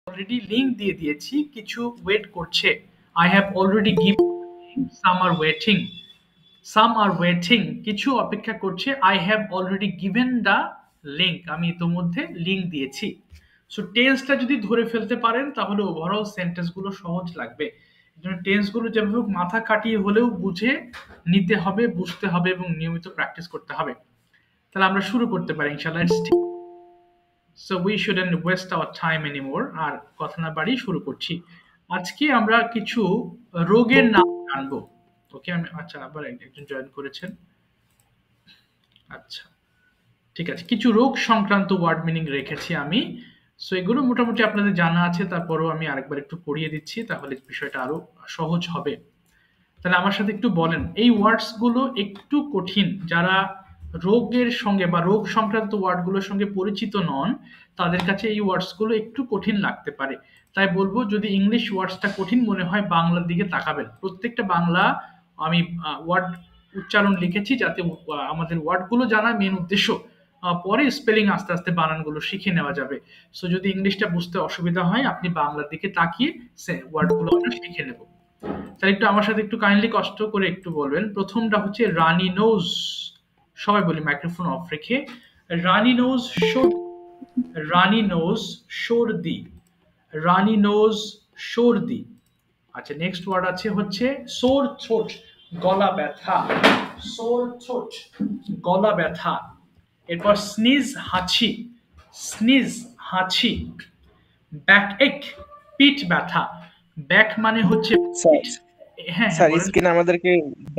Already link দিয়ে দিয়েছি, কিছু ওয়েট করছে। I have already given, some R waiting, কিছু অপেক্ষা করছে। I have already given the link, আমি ইতোমধ্যে লিংক দিয়েছি। সো টেন্সটা যদি ধরে ফেলতে পারেন তাহলে ওভারঅল সেন্টেন্স গুলো সহজ লাগবে। টেন্স গুলো যেভাবে হোক মাথা কাটিয়ে হলেও বুঝে নিতে হবে, বুঝতে হবে এবং নিয়মিত প্র্যাকটিস করতে হবে। তাহলে আমরা শুরু করতে পারি ইনশাআল্লাহ। So we shouldn't waste our time anymore. আর কথা না বাড়িয়ে শুরু করছি। আজকে আমরা কিছু রোগের নাম জানবো। ওকে, আমি আচ্ছা আবার একজন জয়েন করেছেন। আচ্ছা, ঠিক আছে, কিছু রোগ সংক্রান্ত ওয়ার্ড মিনিং রেখেছি আমি। সো এগুলো মোটামুটি আপনাদের জানা আছে, তারপরেও আমি আরেকবার একটু পড়িয়ে দিচ্ছি, তাহলে বিষয়টা আরো সহজ হবে। তাহলে আমার সাথে একটু বলেন, এই ওয়ার্ডস গুলো একটু কঠিন। যারা রোগের সঙ্গে বা রোগ সংক্রান্ত ওয়ার্ডগুলোর সঙ্গে পরিচিত নন, তাদের কাছে এই ওয়ার্ডস গুলো একটু কঠিন লাগতে পারে। তাই বলবো, যদি ইংলিশ ওয়ার্ডসটা কঠিন মনে হয় বাংলার দিকে তাকাবেন। প্রত্যেকটা বাংলা আমি ওয়ার্ড উচ্চারণ লিখেছি, যাতে আমাদের ওয়ার্ডগুলো জানা মেন উদ্দেশ্য। পরে স্পেলিং আস্তে আস্তে বানানগুলো শিখে নেওয়া যাবে। সো যদি ইংলিশটা বুঝতে অসুবিধা হয়, আপনি বাংলার দিকে তাকিয়ে ওয়ার্ডগুলো আমরা শিখে নেব। তাহলে একটু আমার সাথে একটু কাইন্ডলি কষ্ট করে একটু বলবেন। প্রথমটা হচ্ছে রানি নোজ। সবাই বলি মাইক্রোফোন অফ রেখে। রানি নোজ রানি নোজ সর্দি। রানি নোজ সর্দি। আচ্ছা, নেক্সট ওয়ার্ড আছে হচ্ছে সোর থ্রোট, গলা ব্যথা। সোর থ্রোট, গলা ব্যথা। এরপর স্নিজ, হাঁচি। স্নিজ, হাঁচি। ব্যাক এক, পিঠ ব্যথা। ব্যাক মানে হচ্ছে পিঠ। হ্যাঁ স্যার, বলেন। স্ক্রিন আমাদেরকে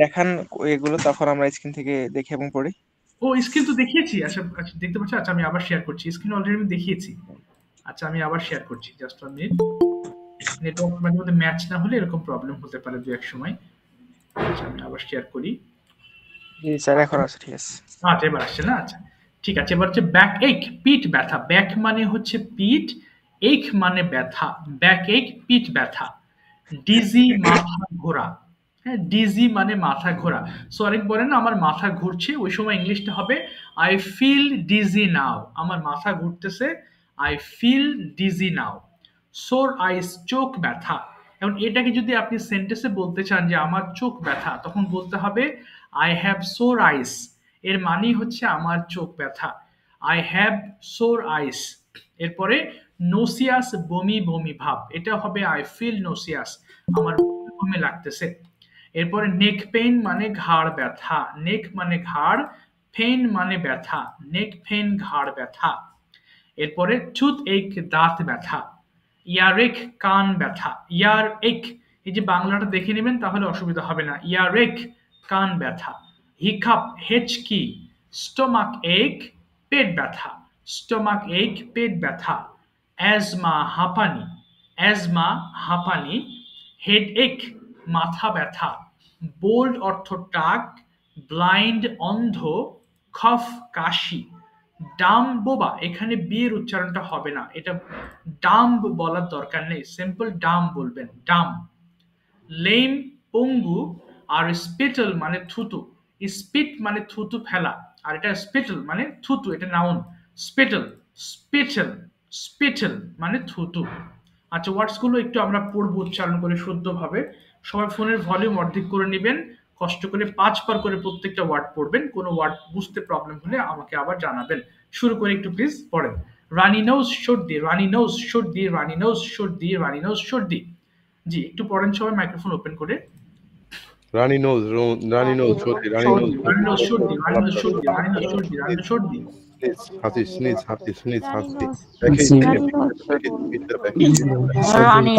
দেখান এগুলো, তখন আমরা স্ক্রিন থেকে দেখি এবং পড়ি। ও, স্ক্রিন তো দেখিয়েছি। আচ্ছা আচ্ছা, দেখতে পাচ্ছি। আচ্ছা, আমি আবার শেয়ার করছি। স্ক্রিন অলরেডি আমি দেখিয়েছি। আচ্ছা, আমি আবার শেয়ার করছি। Just 1 minute. নেটওয়ার্ক মাঝে মধ্যে ম্যাচ না হলে এরকম প্রবলেম হতে পারে দু এক সময়। আচ্ছা, আমি আবার শেয়ার করি। জি স্যার, এখন আছে, ঠিক আছে। আচ্ছা, এবার আসছে না? আচ্ছা, ঠিক আছে। এবার হচ্ছে ব্যাক এক, পিঠ ব্যথা। ব্যাক মানে হচ্ছে পিঠ, এক মানে ব্যথা। ব্যাক এক, পিঠ ব্যথা। ডিজি, মাথা ঘোরা। হ্যাঁ, ডিজি মানে মাথা ঘোরা। সো আরেক বলেন, আমার মাথা ঘুরছে, ওই সময় ইংলিশটা হবে আই ফিল ডিজি নাও। আমার মাথা ঘুরতেছে, আই ফিল ডিজি নাও। সোর আইস, চোখ ব্যথা। এখন এটাকে যদি আপনি সেন্টেন্সে বলতে চান যে আমার চোখ ব্যথা, তখন বলতে হবে আই হ্যাভ সোর আইস। এর মানেই হচ্ছে আমার চোখ ব্যথা। আই হ্যাভ সোর আইস। এরপরে নোসিয়াস, বমি বমি ভাব। এটা হবে আই ফিল নোসিয়াস, আমার বমি বমি লাগতেছে। এরপরে নেক পেইন মানে ঘাড় ব্যথা। নেক মানে ঘাড়, পেইন মানে ব্যথা। নেক পেইন, ঘাড় ব্যথা। এরপরে টুথ এক, দাঁত ব্যথা। ইয়ারেক, কান ব্যথা। ইয়ার এক, এই যে বাংলাটা দেখে নেবেন তাহলে অসুবিধা হবে না। ইয়ারেক, কান ব্যথা। হিকাপ, হেঁচকি। স্টোমাক এক, পেট ব্যথা। স্টোমাক এক, পেট ব্যথা। অ্যাজমা, হাঁপানি। অ্যাজমা, হাঁপানি। হেড এক, মাথা ব্যথা। বোল্ড অর্থ টাক, ব্লাইন্ড অন্ধ, কফ কাশি। ডাম, বোবা। এখানে বিয়ের উচ্চারণটা হবে না, এটা ডাম্ব বলার দরকার নেই, সিম্পল ডাম বলবেন, ডাম। লেম, পঙ্গু। আর স্পিটল মানে থুতু। স্পিট মানে থুতু ফেলা, আর এটা স্পিটল মানে থুতু, এটা নাউন। স্পিটল, স্পিটল, স্পিটল মানে থুতু। আচ্ছা, ওয়ার্ডস গুলো একটু আমরা পড়বো উচ্চারণ করে শুদ্ধভাবে। সবাই ফোনের ভলিউম অর্ধেক করে নেবেন, কষ্ট করে 5 বার করে প্রত্যেকটা ওয়ার্ড পড়বেন। কোনো ওয়ার্ড বুঝতে প্রবলেম হলে আমাকে আবার জানাবেন। শুরু করে একটু প্লিজ পড়েন। রানি নোজ সর্দি, রানি নোজ সর্দি, রানি নোজ সর্দি, রানি নোজ সর্দি। জি, একটু পড়েন সবাই মাইক্রোফোন ওপেন করে। রানী নোজ, রানী নোজ সর্দি, রানী নোজ রানি নোজ সর্দি, রানি নোজ সর্দি, রানি নোজ সর্দি, রানি নোজ সর্দি। হাসি, স্নিজ, হাসি, স্নিজ, হাসি। রানী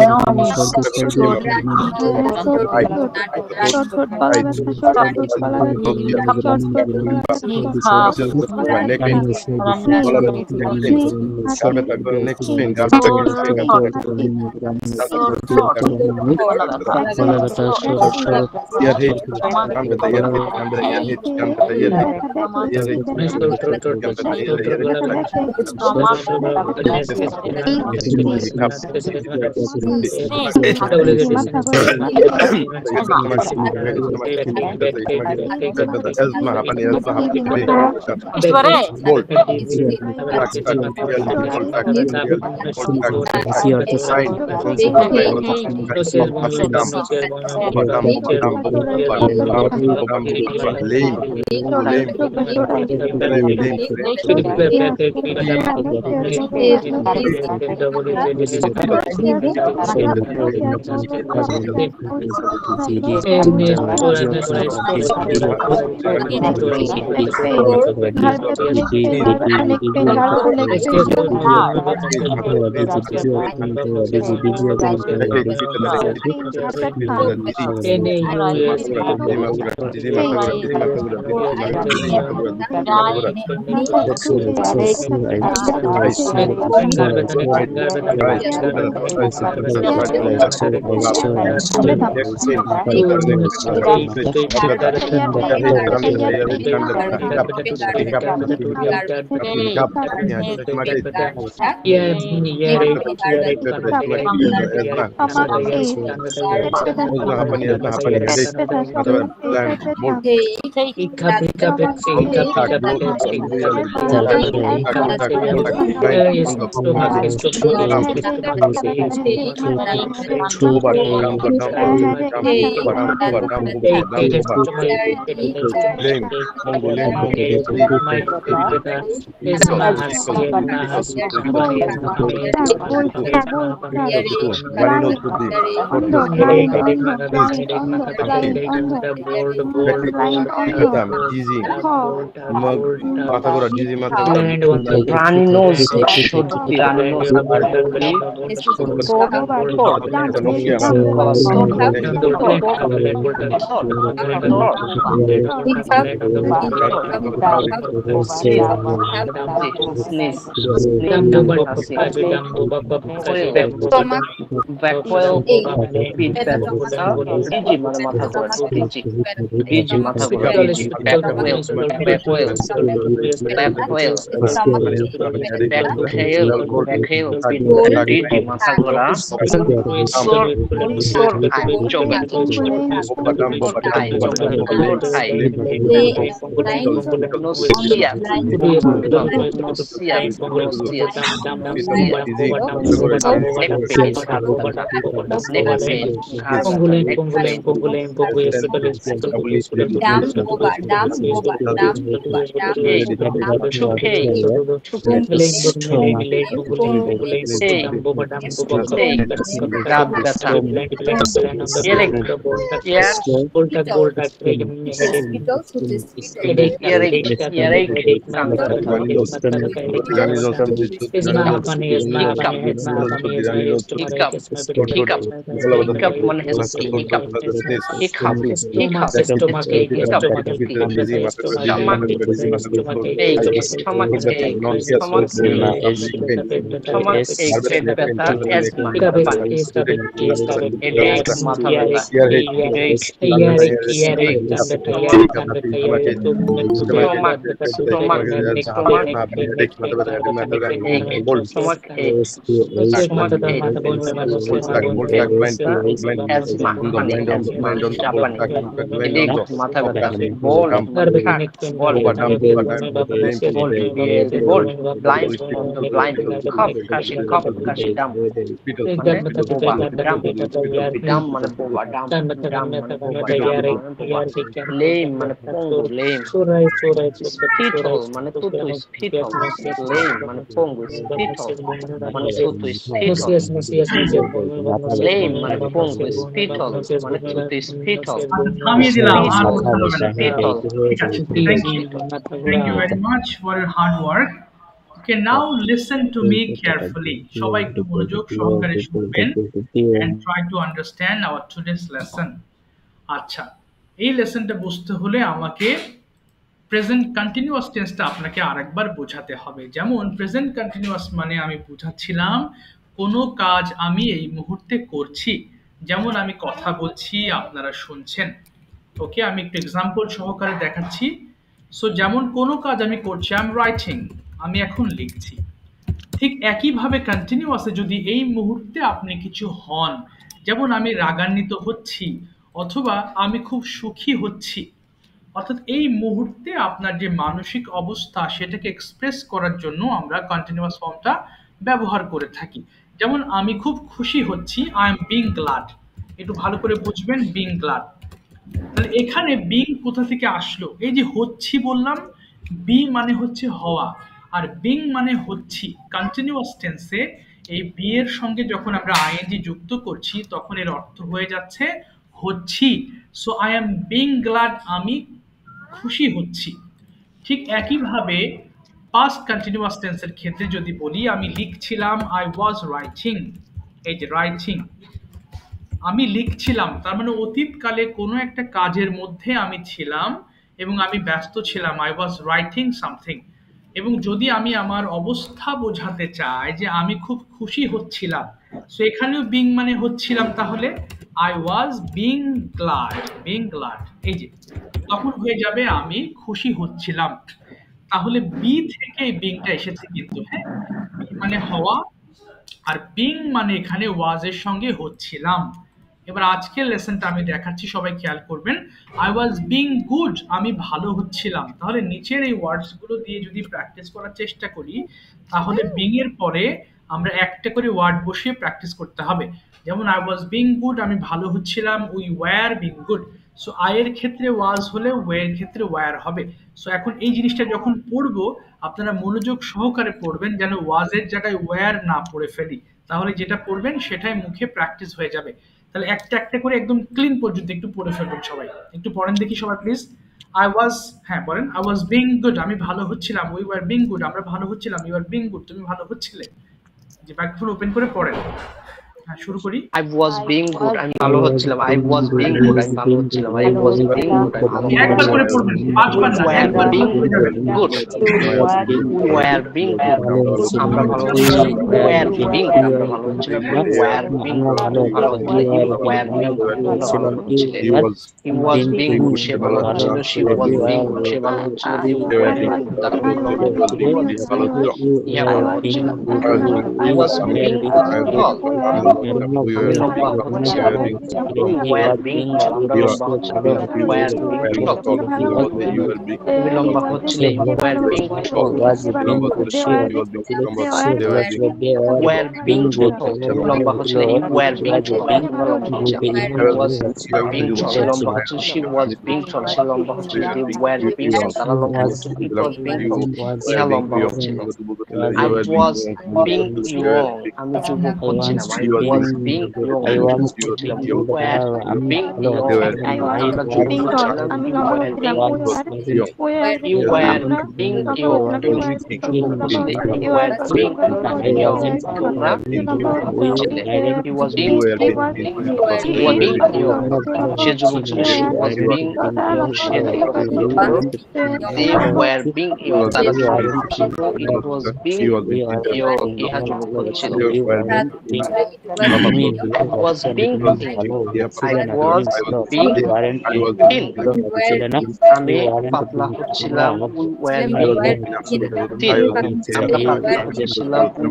Rani knows সত্যি রানী knows থামিয়ে দিলাম আর বলতে হবে না ঠিক আছে thank you very much for your hard work. Okay, now listen to me carefully. সবাই একটু মনোযোগ সহকারে শুনবেন and try to understand our today's lesson. আচ্ছা, এই লেসনটা বুঝতে হলে আমাকে প্রেজেন্ট কন্টিনিউয়াস টেন্সটা আপনাকে আরেকবার বোঝাতে হবে। যেমন প্রেজেন্ট কন্টিনিউয়াস মানে আমি বুঝাচ্ছিলাম কোনো কাজ আমি এই মুহূর্তে করছি, যেমন আমি কথা বলছি আপনারা শুনছেন। ওকে, আমি একটু এক্সাম্পল সহকারে দেখাচ্ছি। সো যেমন কোনো কাজ আমি করছি, আই এম রাইটিং, আমি এখন লিখছি। ঠিক একইভাবে কন্টিনিউয়াসে যদি এই মুহূর্তে আপনি কিছু হন, যেমন আমি রাগান্বিত হচ্ছি অথবা আমি খুব সুখী হচ্ছি, অর্থাৎ এই মুহূর্তে আপনার যে মানসিক অবস্থা সেটাকে এক্সপ্রেস করার জন্য আমরা কন্টিনিউয়াস ফর্মটা ব্যবহার করে থাকি। যেমন আমি খুব খুশি হচ্ছি, আই এম বিং গ্ল্যাড। একটু ভালো করে বুঝবেন বিং গ্ল্যাড। তাহলে এখানে বিং কোথা থেকে আসলো? এই যে হচ্ছি বললাম, বি মানে হচ্ছে হওয়া, আর বিং মানে হচ্ছি। কন্টিনিউয়াস টেন্সে এই বি এর সঙ্গে যখন আমরা আইএনজি যুক্ত করছি তখন এর অর্থ হয়ে যাচ্ছে হচ্ছি। So I am being glad, আমি খুশি হচ্ছি। ঠিক একইভাবে পাস্ট কন্টিনিউয়াস টেন্সের ক্ষেত্রে যদি বলি আমি লিখছিলাম, আই ওয়াজ রাইটিং। এই যে রাইটিং, আমি লিখছিলাম, তার মানে অতীতকালে কোনো একটা কাজের মধ্যে আমি ছিলাম এবং আমি ব্যস্ত ছিলাম, আই ওয়াজ রাইটিং সামথিং। এবং যদি আমি আমার অবস্থা বোঝাতে চাই যে আমি খুব খুশি হচ্ছিলাম, সো এখানেও বিং মানে হচ্ছিলাম, তাহলে I was being glad, being glad. এই যে তখন হয়ে যাবে আমি খুশি হচ্ছিলাম। তাহলে বি থেকে এই বিংটা এসেছে কিন্তু, হ্যাঁ, বি মানে হওয়া, আর বিং মানে এখানে ওয়াজ এর সঙ্গে হচ্ছিলাম। এবার আজকের লেসনটা আমি দেখাচ্ছি, সবাই খেয়াল করবেন। আই ওয়াজ বিং গুড, আমি ভালো হচ্ছিলাম। তাহলে নিচের এই ওয়ার্ডস গুলো দিয়ে যদি প্র্যাকটিস করার চেষ্টা করি, তাহলে বিং এর পরে আমরা একটা করে ওয়ার্ড বসিয়ে প্র্যাকটিস করতে হবে। যেমন আই ওয়াজ বিং গুড, আমি ভালো হচ্ছিলাম, we were being good. So I এর ক্ষেত্রে ওয়াজ হলে ওয়ে এর ক্ষেত্রে ওয়্যার হবে। সো এখন এই জিনিসটা যখন পড়বো আপনারা মনোযোগ সহকারে পড়বেন, যেন ওয়াজ এর জায়গায় ওয়্যার না পড়ে ফেলি। তাহলে যেটা পড়বেন সেটাই মুখে প্র্যাকটিস হয়ে যাবে। তাহলে একটা একটা করে একদম ক্লিন পর্যন্ত একটু পড়ে ফেলবেন সবাই। একটু পড়েন দেখি সবাই প্লিজ। আই ওয়াজ, হ্যাঁ বলেন, আই ওয়াজ বিং গুড, আমি ভালো হচ্ছিলাম, উই ওয়ার বিং গুড, আমরা ভালো হচ্ছিলাম, ইউ আর বিং গুড, তুমি ভালো হচ্ছিলে। যে ব্যাকফুল ওপেন করে পড়েন। হ্যাঁ শুরু করি। I was being good, আমি ভালো হচ্ছিলাম। I was being good, আমি ভালো হচ্ছিলাম। I was being good, আমি ভালো একবার করে পড়বেন, পাঁচবার না, were একবার being পড়ে যাবেন। good, were being good, আমরা ভালো হচ্ছিলাম। were being, আমরা ভালো হচ্ছিলাম। were being ভালো হচ্ছিল। were being ভালো হচ্ছিলেন। he was being good, সে ভালো হচ্ছিল। she was being good, সে ভালো হচ্ছিল। they were being good, তারা ভালো হচ্ছিল। ইহা ভালো হচ্ছিল। I was being tall, আমি লম্বা হচ্ছিলাম। we were being tall, আমরা লম্বা হচ্ছিলাম। we were being tall, তুমি লম্বা হচ্ছিলে। you were being tall, were being tall, তুমি লম্বা হচ্ছিলে। you were being tall, তোমরা লম্বা হচ্ছিলে। he was being tall, সে লম্বা হচ্ছিল। she was being tall, সে লম্বা হচ্ছিল। they were being tall, তারা লম্বা হচ্ছিল। it was being tall, ইহা লম্বা হচ্ছিল। I was being young, আমি যুবক হচ্ছিলাম। I was being young, আমি যুবক হচ্ছিলাম। you were being young, আমরা যুবক হচ্ছিলাম। you were being young, তুমি যুবক হচ্ছিলে। you were being young, তোমরা যুবক হচ্ছিলে। he was being young, সে যুবক ছিল। she was being young, সে যুবক ছিল। they were being young, তারা যুবক ছিল। it was being young, ইহা যুবক হচ্ছিল। was being thin, I was being thin, আমি পাতলা হচ্ছিলাম। we were being thin, আমরা পাতলা হচ্ছিলাম। we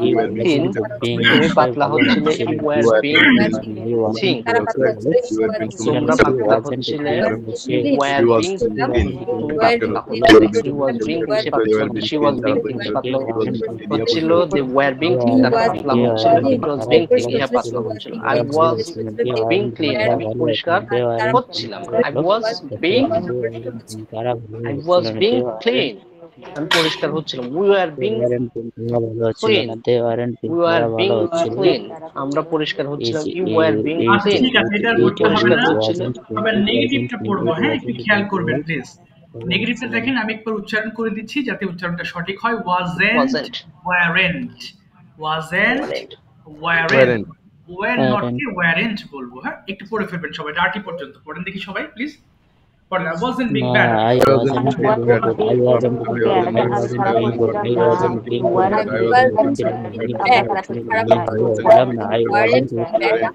were being thin, তুমি পাতলা হচ্ছিলে। you were being thin, তোমরা পাতলা হচ্ছিলে। you were being thin, তুমি পাতলা হচ্ছিলে। he was being, সে পাতলা, she was being thin, সে পাতলা হচ্ছিল। they were being thin, তারা পাতলা হচ্ছিল। it was being thin, ইহা পাতলা হচ্ছিল। I was being clean, আমি পরিষ্কার হচ্ছিলাম। I was being clean, আমি পরিষ্কার হচ্ছিলাম। we were being clean, we were being clean, আমরা পরিষ্কার হচ্ছিলাম। you were being আচ্ছা clean, ঠিক আছে, এটা আর পড়তে হবে না, তবে নেগেটিভটা পড়বো। হ্যাঁ একটু খেয়াল করবেন প্লিজ। নেগেটিভটা দেখেন, আমি একবার উচ্চারণ করে দিচ্ছি যাতে উচ্চারণটা সঠিক হয়। wasn't, weren't, wasn't, weren't, were not K weren't বলবো। হ্যাঁ একটু পড়ে ফেলবেন সবাই, ডার্টি পর্যন্ত পড়েন দেখি সবাই please. I wasn't being No, bad. I I wasn't wasn't being being bad. good. I wasn't I being good. I wasn't being good. I wasn't being good. I wasn't ছিলাম না। আমি ভালো হচ্ছিলাম না। আমি ভালো হচ্ছিলাম না। I wasn't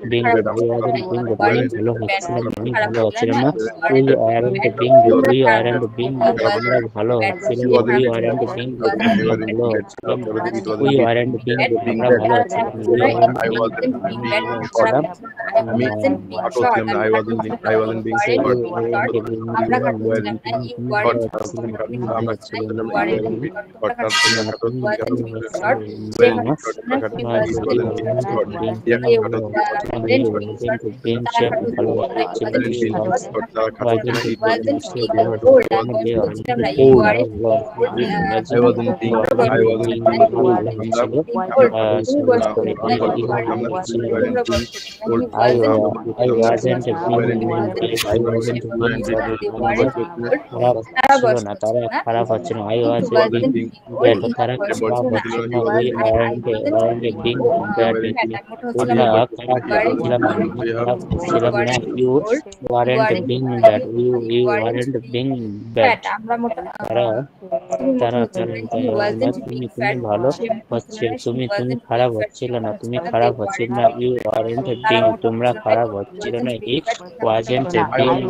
being good. I wasn't being good. আমি ভালো হচ্ছিলাম না। আমি ভালো হচ্ছিলাম না। We aren't being good. We aren't being good. আমরা ভালো হচ্ছিলাম না। We aren't being good. আমরা ভালো হচ্ছিলাম না। We aren't being good. আমরা ভালো হচ্ছিলাম না। We aren't I being good. wasn't আমি being ভালো short. হচ্ছিলাম আমি না। ছোট ছিলাম না। I wasn't being short. We aren't being আমরা good. short ভালো ছিলাম হচ্ছিলাম না। তুমি ভালো আমরা হচ্ছিলাম ছিলাম না। short না ছিলাম না, খাটো তুমি ছিলাম ভালো হচ্ছিলাম very না। short না খাটো আর ছিলাম you aren't short being dia ভালো খাটো হচ্ছিলাম না। You wasn't being short. ভালো হচ্ছিলাম না। You short তারা খাটো ছিল wasn't it was being short. ভালো হচ্ছিলাম না। You aren't being old. ভালো হচ্ছিলাম না। I wasn't being ভালো old. হচ্ছিল। আমরা sorry, আমরা you আমরা ভালো হচ্ছিল না। old. I wasn't being I wasn't being sorry. আমাদের খারাপ ছিল না, তারা খারাপ হচ্ছে না। I was being bad. তারা খারাপ হচ্ছে না। We aren't being bad. আমরা খারাপ হচ্ছিলাম না। খারাপ হচ্ছিলাম না। You weren't being bad. You weren't being bad. তারা তারা তারা না তুমি ভালো হচ্ছে, তুমি খারাপ হচ্ছিল না। তুমি খারাপ হচ্ছিল না। You weren't being তোমরা খারাপ হচ্ছিল না। He wasn't being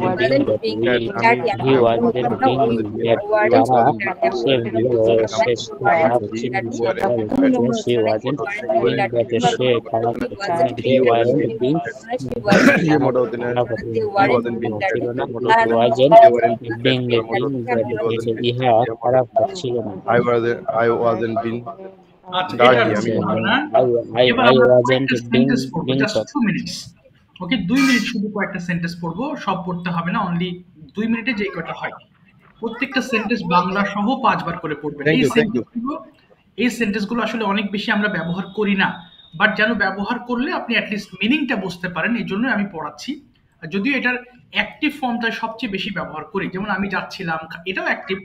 bad. He wasn't being bad. তারা সে খারাপ ছিল না। She wasn't being bad. সে খারাপ হচ্ছে না। He wasn't being খারাপ হচ্ছিল না। wasn't being bad. ইহা খারাপ হচ্ছিল না। I wasn't being আচ্ছা, dark. এটা I হচ্ছে mean, ঘটনা। এবার I আমরা wasn't কয়েকটা being সেন্টেন্স পড়বো, being জাস্ট 2 মিনিটস। ওকে, 2 মিনিট শুধু কয়েকটা সেন্টেন্স পড়বো, সব পড়তে হবে না, অনলি 2 মিনিটে যে কয়টা হয় প্রত্যেকটা সেন্টেন্স বাংলা সহ 5 বার করে পড়বেন। এই সেন্টেন্সগুলো আসলে অনেক বেশি আমরা ব্যবহার করি না, বাট যেন ব্যবহার করলে আপনি অ্যাটলিস্ট মিনিংটা বুঝতে পারেন, এই জন্য আমি পড়াচ্ছি। যদিও এটার অ্যাক্টিভ ফর্মটা সবচেয়ে বেশি ব্যবহার করি, যেমন আমি যাচ্ছিলাম, এটাও অ্যাক্টিভ।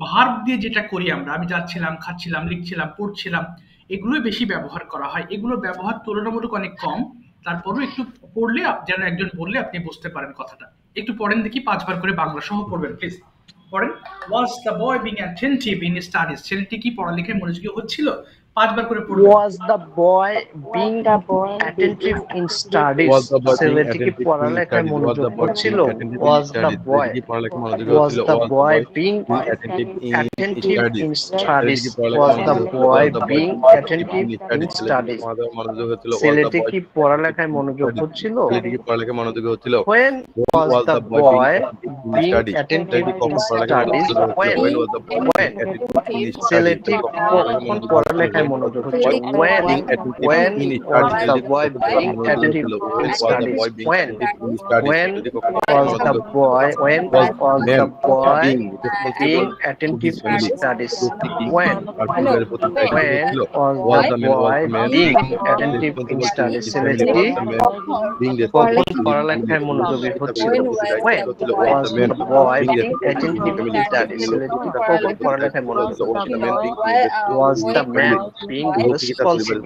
ভার্ব দিয়ে যেটা করি আমরা, আমি যাচ্ছিলাম, খাচ্ছিলাম, লিখছিলাম, পড়ছিলাম, এগুলোই বেশি ব্যবহার করা হয়। এগুলো ব্যবহার তুলনামূলক অনেক কম, তারপরও একটু পড়লে যেন একজন বললে আপনি বুঝতে পারেন কথাটা। একটু পড়েন দেখি, 5 বার করে বাংলা সহ পড়বেন প্লিজ। পড়েন। Was the boy being attentive in studies? ছেলেটি কি পড়ালেখায় মনোযোগী হচ্ছিল? 5 বার করে পড়বেন। Was the boy being attentive in studies? ছেলেটি কি পড়ালেখায় মনোযোগ হচ্ছিল? Was the boy being attentive in studies? Was the boy being attentive in studies? ছেলেটি কি পড়ালেখায় মনোযোগ হচ্ছিল? When was the boy being attentive in studies? When ছেলেটি কখন পড়ালেখায় মনোযোগ হচ্ছিল? When was the boy being attentive in studies? When was the boy being attentive in studies? When was the boy being attentive in studies? ছেলেটি কখন পড়ালেখায় মনোযোগী হচ্ছিল? When was the boy being attentive in studies? ছেলেটি কখন পড়ালেখায় মনোযোগী হচ্ছিল? Was the man being responsible?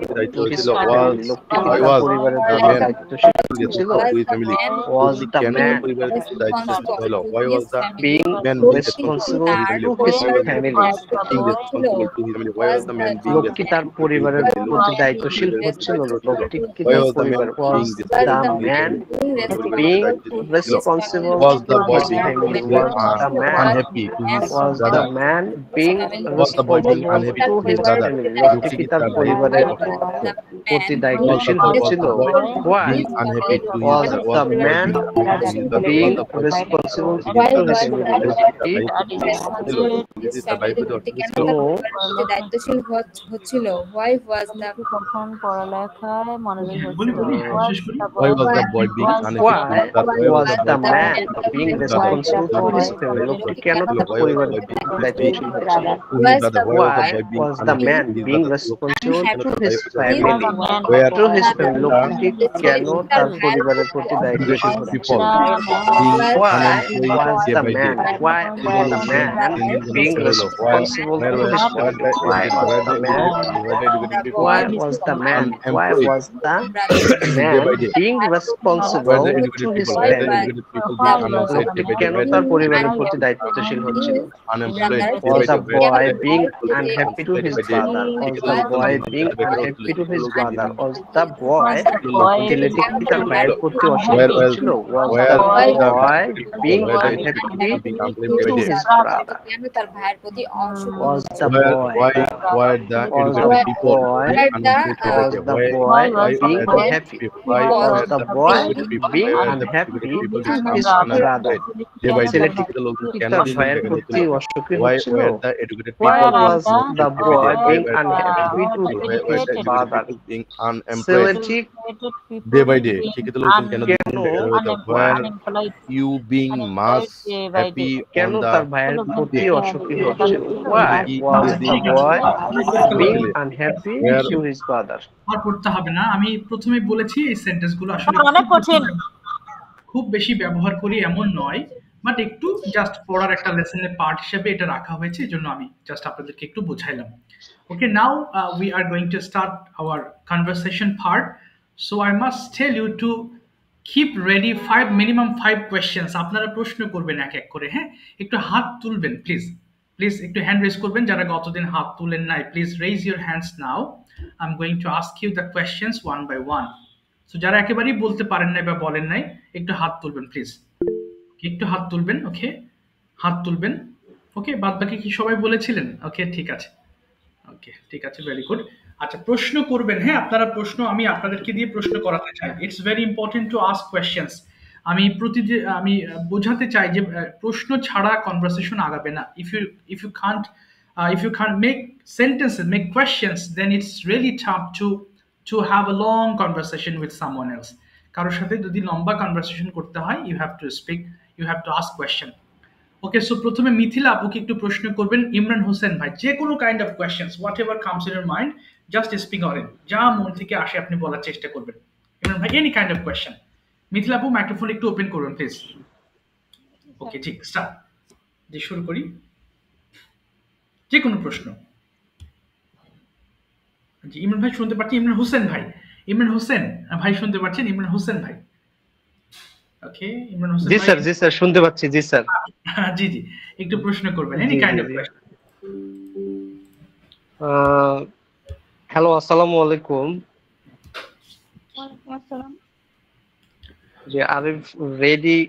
লোকটি তার পরিবারের প্রতি দায়িত্বশীল ছিল? Was the man being responsible to his family? লোকটি তার পরিবারের প্রতি দায়িত্বশীল হচ্ছিল? লোকটি কি তার পরিবার? Was the man being responsible to his family? Was the man being responsible to his family? লোকটি কি তার পরিবারের প্রতি দায়িত্বশীল হচ্ছিল? Why was the man being responsible to his দায়িত্বশীল হচ্ছিল? Why was the কখন পড়ালেখায় মনোযোগী হচ্ছিল? Why was the boy being Why was the man being responsible to his family? লোকটি কেন তার পরিবারের দায়িত্বশীল হচ্ছিল? Was the Why was the man being responsible to his family? To his family, লোকটি কেন তার পরিবারের প্রতি দায়িত্বশীল হচ্ছিল? Why was the man being responsible to his family? Why was the man being responsible to his family? লোকটি কেন তার পরিবারের প্রতি দায়িত্বশীল হচ্ছিল? Was the boy being unhappy to his father? Was the boy being unhappy to his father? Was the boy ছেলেটি কি তার ভাইয়ের প্রতি অসন্তুষ্ট ছিল? Was the boy being unhappy to his brother? কেন তার ভাইয়ের প্রতি অসুখ Was the boy being unhappy? Was the boy being unhappy to his brother? ছেলেটি কি তার ভাইয়ের প্রতি অসুখী হচ্ছিল? Why was the boy being unhappy to his father? ছেলেটি day by day শিক্ষিত লোকজন কেন you being much happy কেন on তার the ভাইয়ের প্রতি অসুখী হচ্ছিল? Why was the boy being unhappy to his father? আর পড়তে হবে না, আমি প্রথমেই বলেছি এই সেন্টেন্সগুলো আসলে অনেক কঠিন। খুব বেশি ব্যবহার করি এমন নয়, বাট একটু জাস্ট পড়ার একটা লেসনের পার্ট হিসেবে এটা রাখা হয়েছে, এজন্য আমি জাস্ট আপনাদেরকে একটু বুঝাইলাম। ওকে, নাও we are going to start our conversation part, so I must tell you to keep ready minimum 5 questions. আপনারা প্রশ্ন করবেন এক এক করে, হ্যাঁ? একটু হাত তুলবেন প্লিজ, একটু হ্যান্ড রেজ করবেন যারা গতদিন হাত তুলেন নাই। Please raise your hands now, I am going to ask you the questions one by one. So যারা একেবারেই বলতে পারেন নাই বা বলেন নাই, একটু হাত তুলবেন প্লিজ, একটু হাত তুলবেন। ওকে, হাত তুলবেন। ওকে, বাদ বাকি কি সবাই বলেছিলেন? ওকে, ঠিক আছে, ওকে ঠিক আছে, ভেরি গুড। আচ্ছা, প্রশ্ন করবেন, হ্যাঁ? আপনারা প্রশ্ন, আমি আপনাদেরকে দিয়ে প্রশ্ন করাতে চাই। It's very important to ask questions. আমি আমি বোঝাতে চাই যে প্রশ্ন ছাড়া কনভারসেশন আগাবে না। if you can't make sentences, make questions, then it's really tough to have a long conversation with someone else. কারোর সাথে যদি লম্বা কনভারসেশন করতে হয়, you have to speak, you have to ask question. Okay, so প্রথমে মিথিলা আপুকে একটু প্রশ্ন করবেন। ইমরান হোসেন ভাই, যে কোনো kind of questions, what ever comes in your mind, just speak on it, যা মন থেকে আসে আপনি বলার চেষ্টা করবেন। ইমরান ভাই, any kind of question. Mithila আপু, মাইক্রোফোন একটু ওপেন করবেন প্লিজ। ওকে, ঠিক, স্টার্ট। যে শুরু করি, যে কোনো প্রশ্ন। জি, ইমরান ভাই শুনতে পাচ্ছেন? ইমরান হোসেন ভাই, ইমরান হোসেন ভাই শুনতে পাচ্ছেন? ইমরান হোসেন ভাই, ওকে, ইমরান হোসেন জি ভাই। স্যার, জি স্যার, শুনতে পাচ্ছি, জি স্যার। জি জি, একটু প্রশ্ন করবেন, any kind of question. Hello, আসসালামু আলাইকুম। ওয়ালাইকুম আসসালাম। জি, আর রেডি?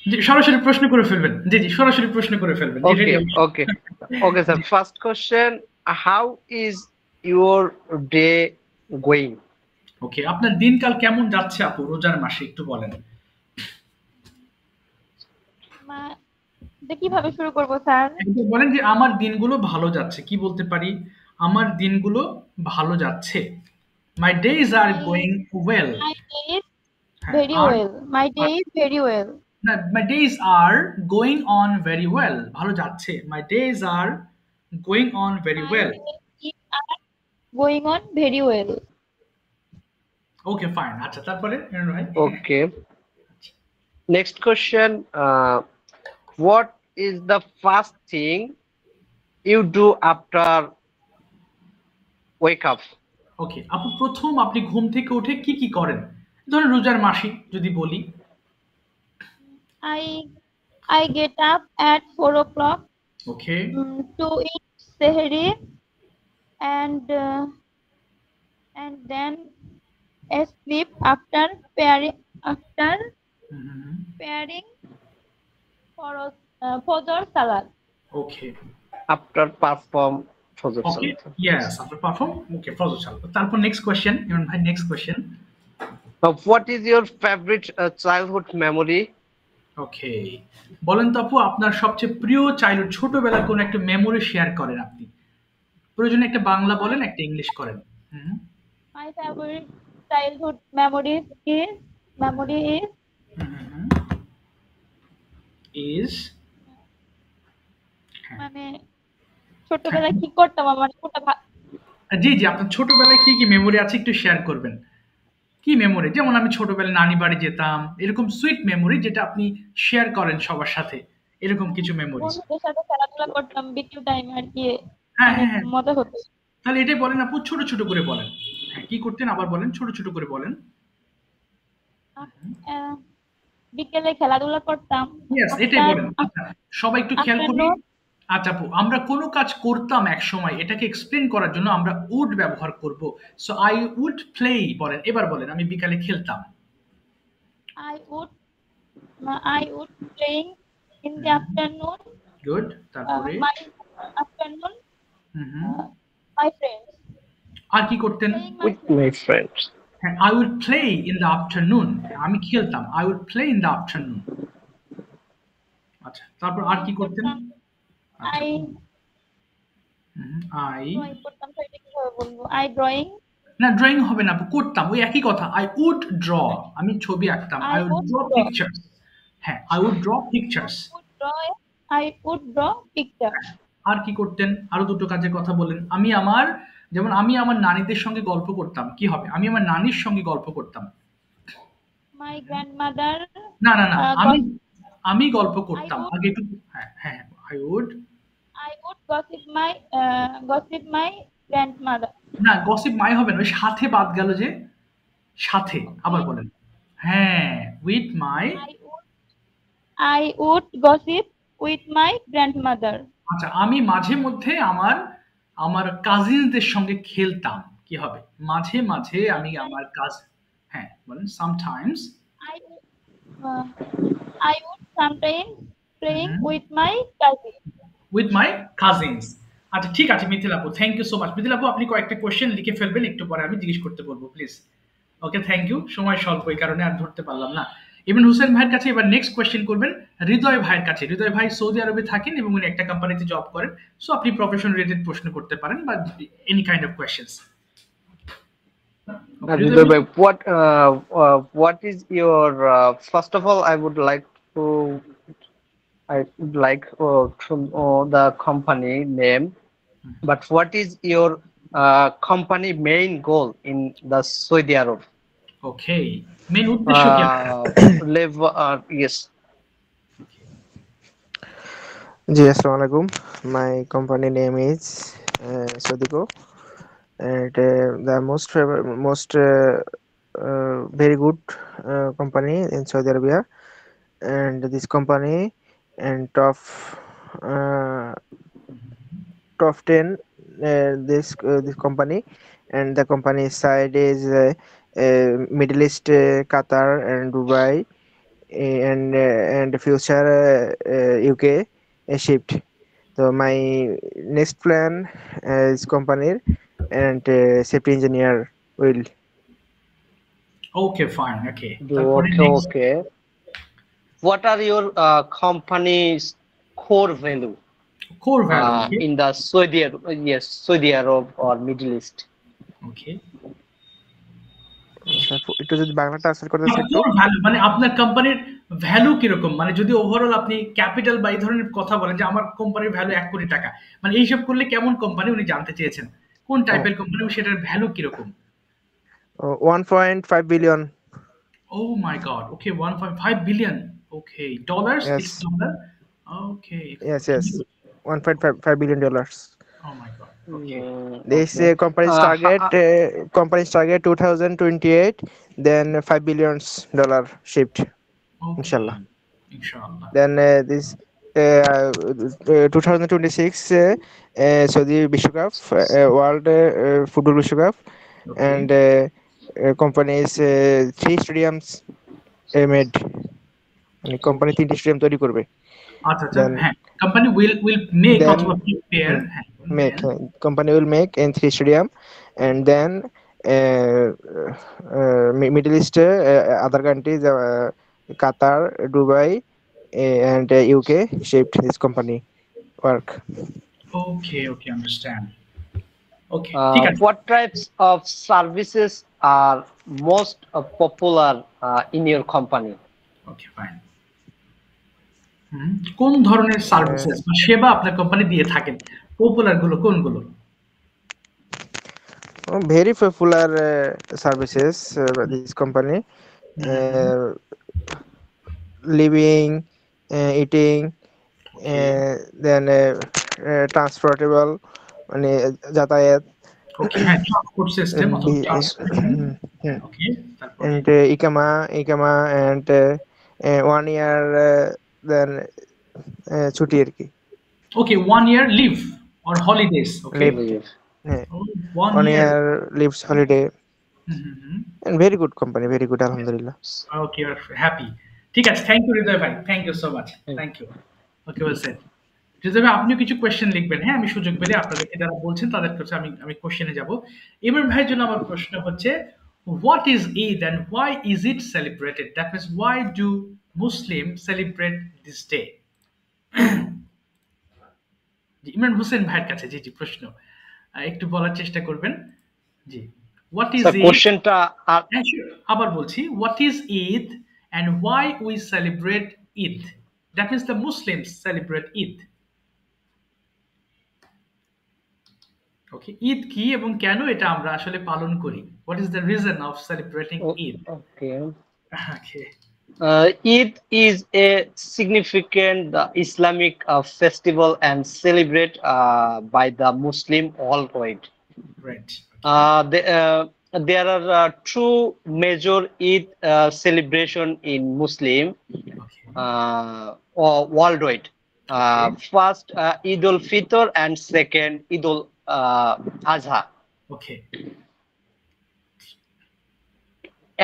জি, সরাসরি প্রশ্ন করে ফেলবেন। জি জি, সরাসরি প্রশ্ন করে ফেলবেন। জি, okay ready? Okay okay sir, first question, how is your day going? Okay, আপনার দিনকাল কেমন যাচ্ছে আপু রোজার মাসে, একটু বলেন। কিভাবে শুরু করব স্যার? একটু বলেন যে আমার দিনগুলো ভালো যাচ্ছে, কি বলতে পারি? আমার দিনগুলো ভালো যাচ্ছে। My days are going well. My day is very well. My day is very well. না, my days are going on very well, ভালো যাচ্ছে। My days are going on very well. My days are going on very well. Okay, fine. আচ্ছা, তারপরে ভাই। Okay, next question, what is the first thing you do after wake up? Okay আপু, প্রথম আপনি ঘুম থেকে উঠে কি কি করেন? ধরেন রোজার মাসে যদি বলি। I get up at 4 o'clock okay, to eat sehri and then sleep after preparing for Fajr salat. Okay, after perform ফজর ওকে, সালাত। ইয়েস, আফটার পারফর্ম, ওকে, ফজর সালাত। তারপর নেক্সট কোশ্চেন, ইমরান ভাই, next question. What is your favourite childhood memory? Okay, বলেন তো আপু, আপনার সবচেয়ে প্রিয় চাইল্ডহুড, ছোটবেলার কোন একটা মেমোরি শেয়ার করেন আপনি। প্রয়োজনে একটা বাংলা বলেন, একটা ইংলিশ করেন। My favorite childhood memory is is মানে ছোটবেলায় কি করতাম আমার কোনটা জি জি, আপনার ছোটবেলায় কি কি মেমোরি আছে একটু শেয়ার করবেন। কি মেমোরি? যেমন আমি ছোটবেলায় নানি বাড়ি যেতাম, এরকম সুইট মেমোরি যেটা আপনি শেয়ার করেন সবার সাথে, এরকম কিছু মেমোরিজ। বন্ধুদের সাথে খেলাধুলা করতাম বিকেল টাইমে আর কি, হ্যাঁ অনেক হ্যাঁ হ্যাঁ, মজা হতো। তাহলে এটাই বলেন আপু, ছোট ছোট করে বলেন। হ্যাঁ, কি করতেন আবার বলেন, ছোট ছোট করে বলেন। আহ, বিকেলে খেলাধুলা করতাম। ইয়েস, এটাই বলেন। আচ্ছা, সবাই একটু খেয়াল করি। আফটারনুন আচ্ছা আপু, আমরা কোনো কাজ করতাম এক সময়, এটাকে এক্সপ্লেন করার জন্য আমরা উড ব্যবহার করব। সো আই উড প্লে বলেন, এবার বলেন আমি বিকালে খেলতাম। I would I would playing in the afternoon. Good, তারপরে My afternoon, hmm hmm, my friends আর কি করতেন? playing my with my friends. হ্যাঁ, I would play in the afternoon, আমি খেলতাম, I would play in the afternoon. আচ্ছা, তারপর আর কি করতেন? আচ্ছা, I আই, drawing করতাম, তো এটা কিভাবে বলবো? I drawing, না ড্রয়িং হবে না আপু, করতাম, ওই একই কথা। আই উড ড্র, আমি ছবি আঁকতাম। I I would would draw draw. Pictures. হ্যাঁ, I would draw pictures. I would draw picture. আর কি করতেন? আরো দুটো কাজের কথা বলেন। আমি আমার, যেমন আমি আমার নানীদের সঙ্গে গল্প করতাম, কি হবে? আমি আমার নানির সঙ্গে গল্প করতাম। My grandmother, না না না, আমি gossip. আমি গল্প করতাম I would- আগে একটু। হ্যাঁ হ্যাঁ, I would, I would gossip my grandmother. না গসিপ মাই হবে না, ওই সাথে বাদ গেল যে, সাথে, আবার বলেন। হ্যাঁ, with my. I would gossip with my grandmother. আচ্ছা, আমি মাঝে মধ্যে আমার আমার কাজিনদের সঙ্গে খেলতাম, কি হবে? মাঝে মাঝে আমি আমার কাজ, হ্যাঁ বলেন, sometimes. I uh, I would sometimes playing Mhm. with my cousin. With my cousins. আচ্ছা ঠিক আছে মিথিল আপু, thank you so much. Mithil আপু, আপনি কয়েকটা কোয়েশ্চেন লিখে ফেলবেন, একটু পরে আমি জিজ্ঞেস করতে বলবো, প্লিজ। Okay, thank you. সময় স্বল্প, এই কারণে আর ধরতে পারলাম না। ইমরান হোসেন ভাইয়ের কাছে এবার নেক্সট কোয়েশ্চেন করবেন হৃদয় ভাইয়ের কাছে। হৃদয় ভাই সৌদি আরবে থাকেন এবং উনি একটা কোম্পানিতে জব করেন। সো আপনি প্রফেশন রিলেটেড প্রশ্ন করতে পারেন বা any kind of questions. What is your first of all, I would like to know the company name, but what is your company main goal in the Saudi Arab? Okay, main উদ্দেশ্য কি? Yes. Ji, assalamu alaikum. My company name is Sodico, and the very good company in Saudi Arabia, and this company and top 10 this company, and the company side is Middle East, Qatar and Dubai, and future UK shift. So my next plan is company and safety engineer will. Okay fine, okay. Okay. What are your company's core value core value, in the Saudi Arab or Middle East? ওকে। একটু যদি Bangla translate করতে চাই একটু। Core value মানে আপনার কোম্পানির value কিরকম, মানে যদি ওভারঅল আপনি ক্যাপিটাল বা এই ধরনের কথা বলেন যে আমার কোম্পানির ভ্যালু 1 কোটি টাকা, মানে এইসব করলে কেমন কোম্পানি উনি জানতে চেয়েছেন, কোন টাইপের কোম্পানি, সেটার ভ্যালু কিরকম? 1.5 billion. Oh my God, okay 1.5 billion, okay dollars, Yes. It's dollar, okay. Yes, 1.5 billion dollars. Oh my God, okay. This company's target 2028, then $5 billion shipped, inshallah. ইনশাআল্লাহ। Then this 2026 Saudi Vishwa Cup, World Football Vishwa Cup, and companies 3 stadiums made. Company 3টি stadium তৈরি করবে। আচ্ছা আচ্ছা, হ্যাঁ, company will make অথবা prepare, company will make in 3 stadium, and then Middle East, other countries, Qatar, Dubai, and UK shaped this company work. Okay, understand. Okay, ঠিক আছে। What types of services are most popular in your company? Okay, fine. কোন ধরনের services বা সেবা আপনার company দিয়ে থাকেন? Popular গুলো কোনগুলো? Very popular services by this company. Living, eating, then transportable, মানে যাতায়াত, ওকে, হ্যাঁ, ট্রান্সপোর্ট সিস্টেম অথবা ওকে, তারপর and ikama and 1 year then ছুটি আর কি, okay, 1 year leave or holidays, okay, leave, 1 1 year, year leaves holiday, and very good company, very good, alhamdulillah. Okay, you are happy. ঠিক আছে, থ্যাংক ইউ হৃদয় ভাই, thank you so much, thank you. Okay, well said. Hridoy ভাই, আপনিও কিছু question লিখবেন, হ্যাঁ, আমি সুযোগ পেলে আপনাদেরকে যারা বলছেন তাদের কাছে আমি কোয়েশ্চেনে যাব। ইমরান ভাইয়ের জন্য আমার প্রশ্ন হচ্ছে, what is Eid and why is it celebrated? That means why do Muslims celebrate this day? Imran Hossain ভাইয়ের কাছে জি প্রশ্ন একটু বলার চেষ্টা করবেন। জি, what is Eid? কোশ্চেনটা আবার বলছি, what is Eid and why we celebrate Eid? That means the Muslims celebrate Eid. ওকে, ঈদ কি এবং কেন এটা আমরা আসলে পালন করি? What is the reason of celebrating Eid? Okay. Okay. Eid is a significant Islamic festival and celebrated by the Muslim worldwide. Right. There are two major Eid celebration in Muslim or worldwide. First, Eid al-Fitr, and second, Eid al-Adha. Okay.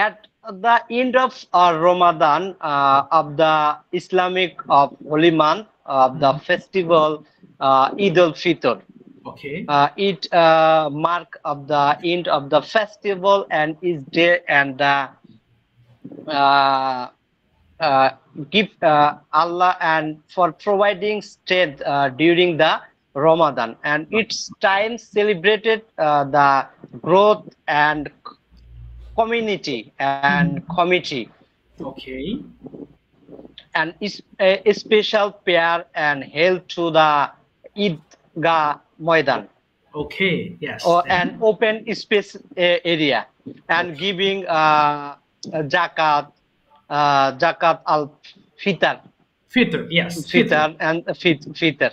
At the end of Ramadan, of the Islamic holy month of the festival Eid al-Fitr. Okay. It mark of the end of the festival and is day and give Allah and for providing strength during the Ramadan, and its time celebrated the growth and community and committee. Okay. And is a special prayer and held to the Eidgah Maidan. Okay, yes. Or an open space area, and giving zakat al-fitr. Fitr, yes. Fitr and fitr.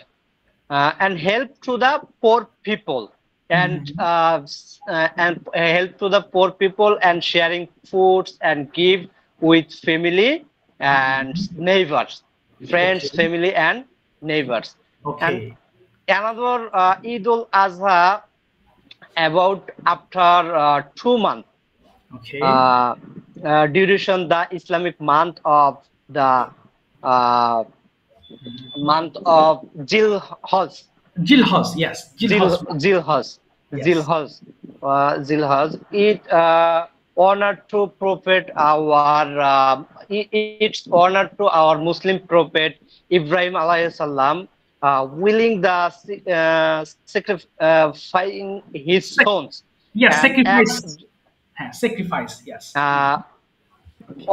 And help to the poor people, and help to the poor people, and sharing foods and give with family and neighbors, friends, family and neighbors. Okay. And another Eid al-Adha about after 2 months. Okay. Duration the Islamic month of the month of Zilhaj. Zilhaj, yes. Zilhaj. It honor to prophet our it's honor to our Muslim prophet Ibrahim alayhi salam, willing the sacrificing his sons. Yes, sacrifice, yes.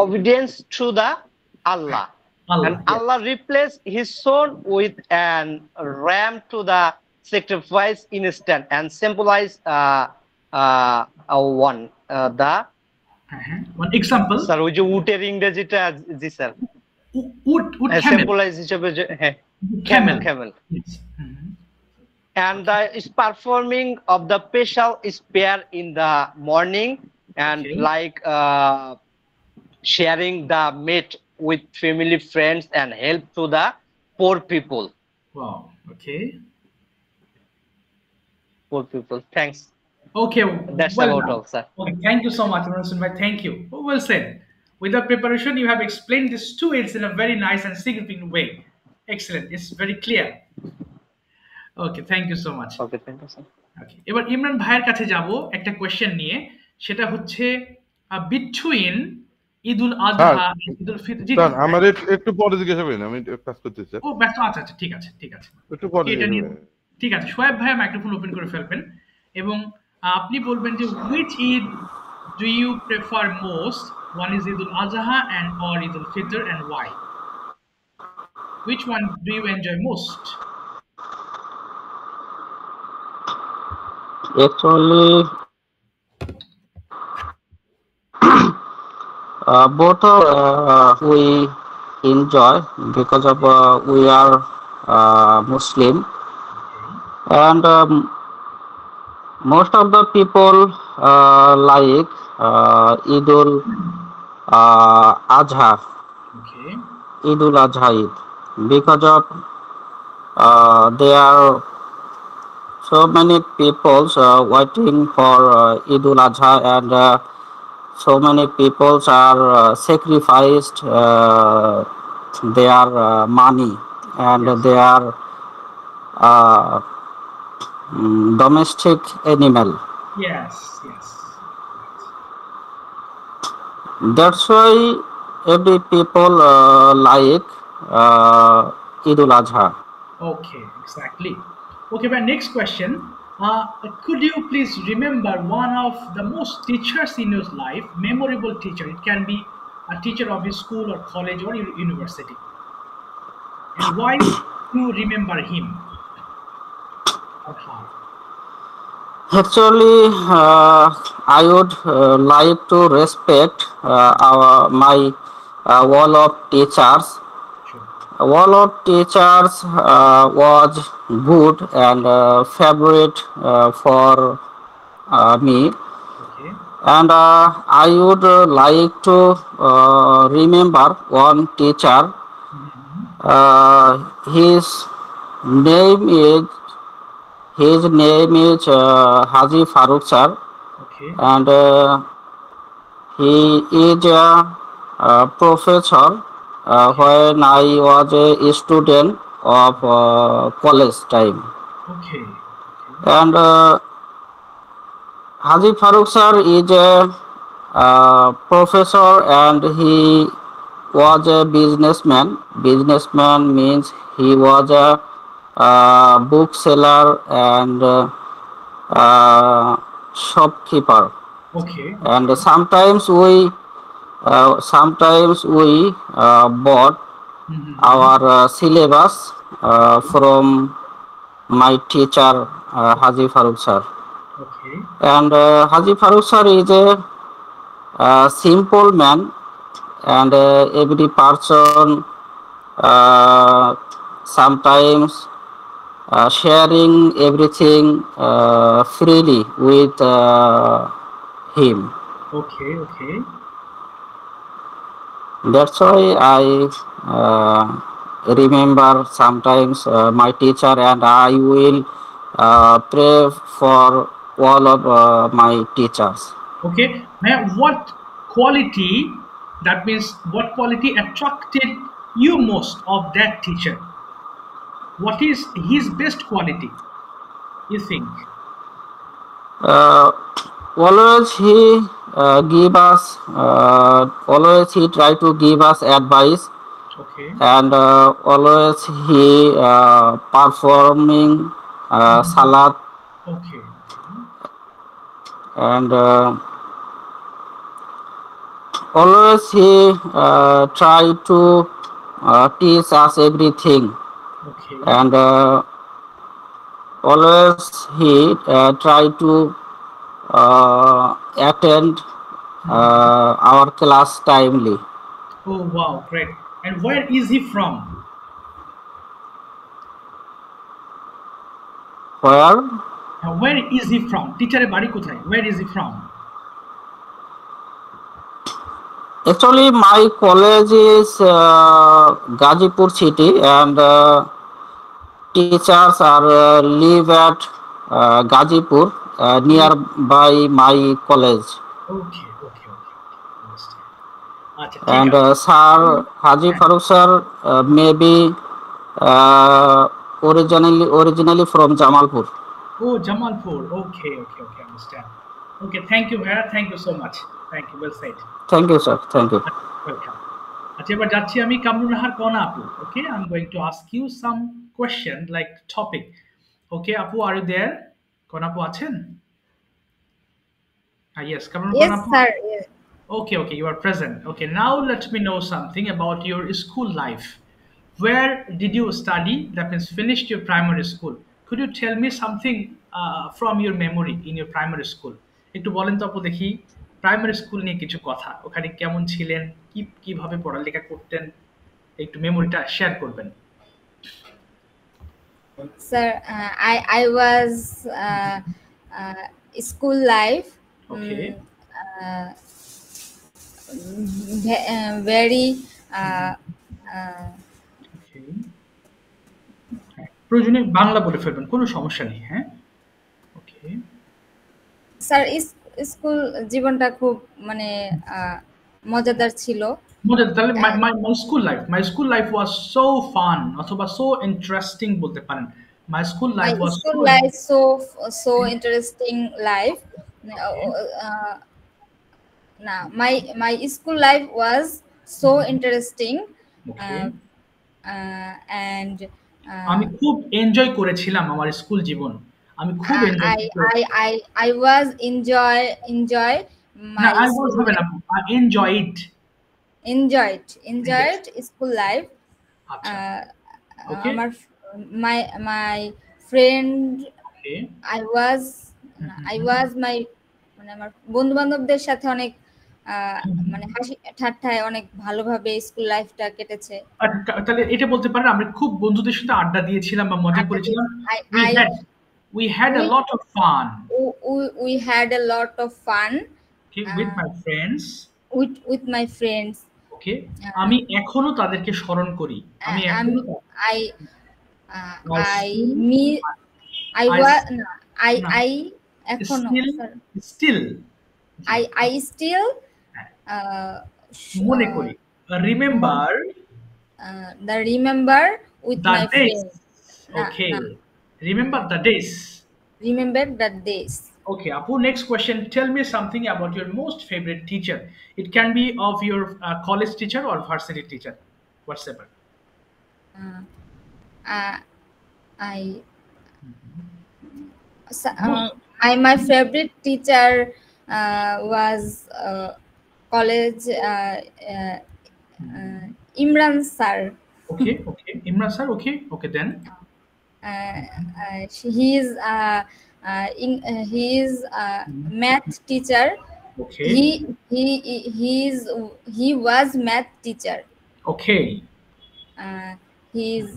Obedience to the Allah. And yes. Allah replaced his son with an ram to the sacrifice instant, and symbolize one example. Sir, ওই যে উটের ইংরেজিটা জি sir, উট symbolize হিসেবে যে camel. Yes. And is performing of the special prayer in the morning, and like sharing the meat with family, friends, and help to the poor people. Wow. Okay. Poor people. Thanks. Okay. That's well about done. all, sir. Okay. Thank you so much, Rasul bhai. Thank you. Well said. Without preparation, you have explained these two aids in a very nice and significant way. Excellent. It's very clear. Okay. Thank you so much. Okay. Thank you, sir. Okay. এবার ইমরান ভাইয়ের কাছে যাব একটা question নিয়ে, সেটা হচ্ছে between ঈদুল আযহা ঈদুল ফিতর। জি sir, আমার একটু পরে জিজ্ঞাসা করেন, আমি কাজ করতেছি স্যার। ও ব্যস্ত, আচ্ছা ঠিক আছে একটু পরে ঠিক আছে। সোয়েব ভাই মাইক্রোফোন ওপেন করে ফেলবেন এবং আপনি বলবেন যে which Eid do you prefer most? One is Eidul Adha and or Eidul Fitr, and why? Which one do you enjoy most? Actually, both are we enjoy because of we are Muslim, and most of the people like Idul Adha, Okay. Idul Adha Eid, because of there are so many people waiting for Idul Adha, and so many people are sacrificed their money and Yes. their uh, domestic animal. Yes. Yes. That's why every people like Idul Adha. Okay. Exactly. Okay. My next question. Could you please remember one of the most teachers in your life, memorable teacher? It can be a teacher of a school or college or university. And why you remember him or her? Actually, I would like to respect my wall of teachers. Sure. Wall of teachers was good and favorite for me, Okay. and I would like to remember one teacher. His name is Haji Farooq sir, Okay. and he is a professor when I was a student of college time. Okay. And Haji Farooq sir is a professor, and he was a businessman. Businessman means he was a bookseller and shopkeeper. Okay. And sometimes we bought our syllabus from my teacher Haji Farooq sir. Okay. And Haji Farooq sir is a simple man, and every person sometimes sharing everything freely with him. Okay. Okay. That's why I remember sometimes my teacher, and I will pray for all of my teachers. Okay. Now, what quality? That means what quality attracted you most of that teacher? What is his best quality? You think? Uh, always he give us, always he try to give us advice, Okay. and always he performing salat, Okay. and always he try to teach us everything, Okay. and always he try to attend our class timely. Oh wow, great. And where is he from? Where Where is he from? Teacher বাড়ি কোথায়? Where is he from? actually my college is Gazipur city, and teachers are live at Gazipur nearby my college. Okay. Understand. আচ্ছা ঠিক And আছে। sir Haji Farooq sir maybe uh, originally from Jamalpur. Oh, Jamalpur. Okay. Understand. Okay, thank you, Bhaia. Thank you so much. Thank you. Well said. Thank you, sir. Thank you. Welcome. আচ্ছা এবার যাচ্ছি আমি কামরুন নাহার কনা আপু। Okay, I'm going to ask you some question like topic. Okay, আপু, are you there? কনা আপু আছেন? Yes, Kamrun Yes, Kona appu? sir. Yes. Okay, you are present. Okay, now let me know something about your school life. Where did you study? That means finished your primary school. Could you tell me something from your memory in your primary school? একটু বলেন তো আপু দেখি primary school নিয়ে কিছু কথা, ওখানে কেমন ছিলেন, কিভাবে পড়ালেখা করতেন, একটু মেমোরিটা শেয়ার করবেন। Sir, I was school life. Okay. Very. Okay. প্রয়োজনে বাংলা বলে ফেলবেন, কোনো সমস্যা নেই। হ্যাঁ, ওকে স্যার, স্কুল জীবনটা খুব মানে মজাদার ছিল। মজাদার, তাহলে my school life was so fun অথবা সো ইন্টারেস্টিং বলতে পারেন। My school life was so interesting life. না, my school life was so interesting. And আমি খুব এনজয় করেছিলাম আমার স্কুল জীবন, আমি খুব enjoy I was enjoy my না, I was হবে না, I enjoyed school life. আচ্ছা, ওকে, আমার my friend, okay, I was my মানে আমার বন্ধু বান্ধবদের সাথে অনেক মানে হাসি ঠাট্টায় অনেক ভালোভাবে স্কুল লাইফটা কেটেছে। তাহলে এটা বলতে পারেন আমরা খুব বন্ধুদের সাথে আড্ডা দিয়েছিলাম বা মজা করেছিলাম। We had a lot of fun. We had a lot of fun. Okay, with my friends. With my friends. Okay. আমি এখনো তাদেরকে স্মরণ করি। আমি এখনো still মনে করি। Remember with the my days. friends. Okay. Remember the days. Okay, Apu, next question. Tell me something about your most favorite teacher. It can be of your college teacher or varsity teacher, whatever. My favorite teacher was college Imran sir. Okay, Imran sir. Okay, then. He is math teacher. Okay. He was math teacher. Okay. He is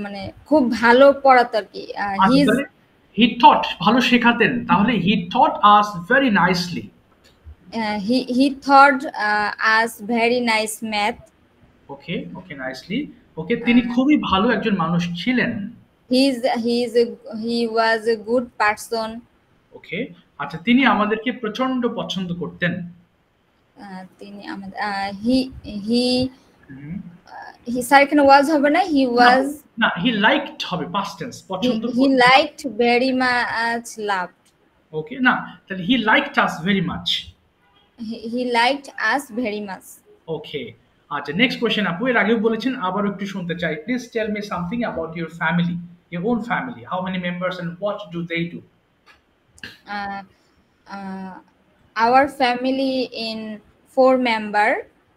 মানে খুব ভালো পড়াতো আর কি। He taught ভালো শেখাতেন, তাহলে he taught us very nicely. He taught us very nice math. Okay, nicely. Okay, তিনি খুবই ভালো একজন মানুষ ছিলেন। He was a good person. Okay, আচ্ছা, তিনি আমাদেরকে প্রচন্ড পছন্দ করতেন। তিনি আমাদের he স্যার এখানে was হবে না, he was না, he liked হবে past tense, পছন্দ he liked very much loved. Okay, না, তাহলে he liked us very much. He liked us very much. Okay, আচ্ছা, next question আপু, এর আগেও বলেছেন, আবার একটু শুনতে চাই। Please tell me something about your family, your own family. How many members and what do they do? Our family in 4 member.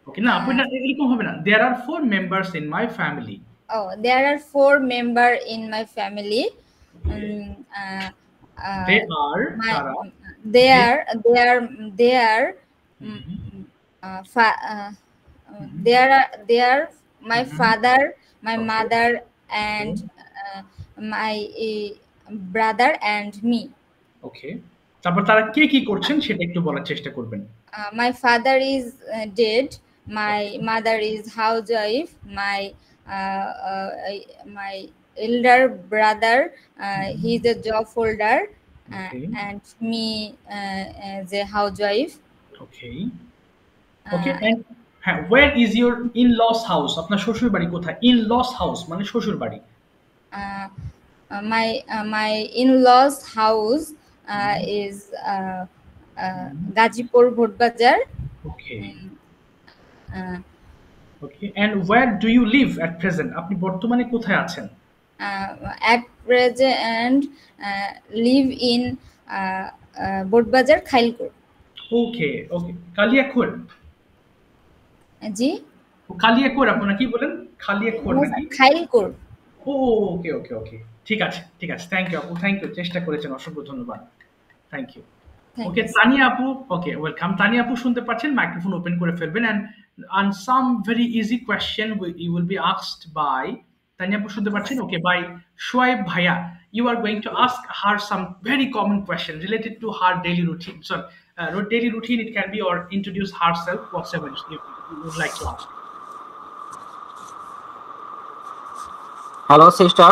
Okay, না আপু, না এরকম হবে না। There are 4 members in my family. Oh, there are 4 member in my family. They are my father, my mother, and my brother and me. Okay, তারপর তারা কে কি করছেন সেটা একটু বলার চেষ্টা করবেন। My father is dead. My mother is housewife. My elder brother, he is a job holder, and me as a housewife. Okay. And where is your in-laws house? আপনার শ্বশুর বাড়ি কোথায়? In-laws house মানে শ্বশুর বাড়ি। My in-laws house is Gajipur Bhodbajar. Okay, and where do you live at present? আপনি বর্তমানে কোথায় আছেন? At present live in Bhodbajar, Khailkot. Okay, Kaliakair. জি, কালিয়াকৈর আপনারা কি বলেন? খালিয়াকৈর নাকি? খাইলকোর। ও ওকে ওকে ওকে, ঠিক আছে ঠিক আছে, থ্যাংক ইউ আপু, থ্যাংক ইউ, চেষ্টা করেছেন, অসংখ্য ধন্যবাদ, থ্যাংক ইউ। ওকে তানিয়া আপু, ওকে ওয়েলকাম। তানিয়া আপু শুনতে পাচ্ছেন, মাইক্রোফোন ওপেন করে ফেলবেন। and some very easy question you will be asked by Tanya আপু শুনতে পাচ্ছেন? Okay, by Shoaib Bhaiya. You are going to ask her some very common question related to her daily routine. So daily routine it can be, or introduce herself, whatever you would like to ask. Hello sister.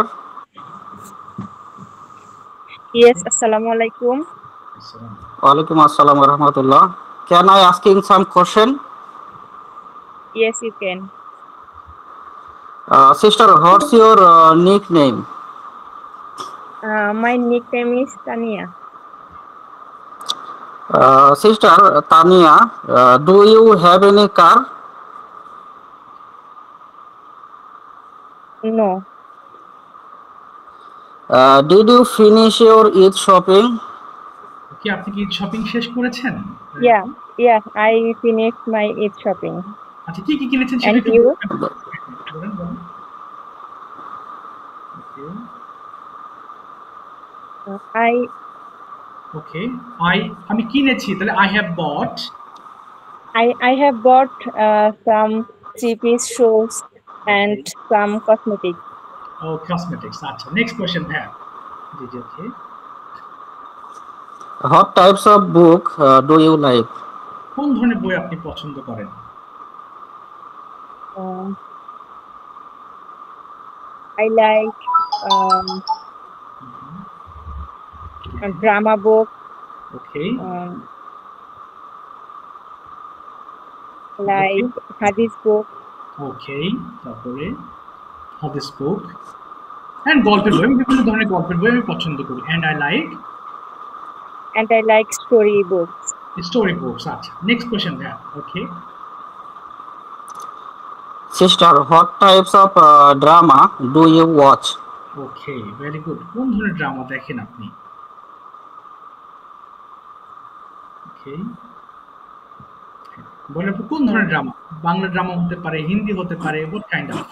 Yes, assalamu alaikum. Walaikum assalam wa rahmatullah. Can I asking some question? Yes, you can. Sister, what's your nickname? My nickname is Tania. Sister Tania, do you have any car? No. Did you finish your Eid shopping? কি আপনি কি shopping শেষ করেছেন? Yeah, I finished my Eid shopping. আচ্ছা কি কি কিনেছেন সেটা একটু বলেন। আমি কিনেছি, তাহলে I have bought. I have bought some three-piece shoes and some cosmetics. Oh, cosmetics. আচ্ছা, next question হ্যাঁ। জি জি, okay. What types of book do you like? কোন ধরনের বই আপনি পছন্দ করেন? I like a drama book. Okay. Like hadith book. Okay. তারপরে hadith book. And গল্পের বই, বিভিন্ন ধরনের গল্পের বই আমি পছন্দ করি। And I like story books. Story books. আচ্ছা, next question there. Okay. Sister, what types of drama do you watch? Okay, very good. কোন ধরনের ড্রামা দেখেন আপনি? Okay. বলেন আপনি কোন ধরনের ড্রামা? বাংলা ড্রামা হতে পারে, হিন্দি হতে পারে, what kind of?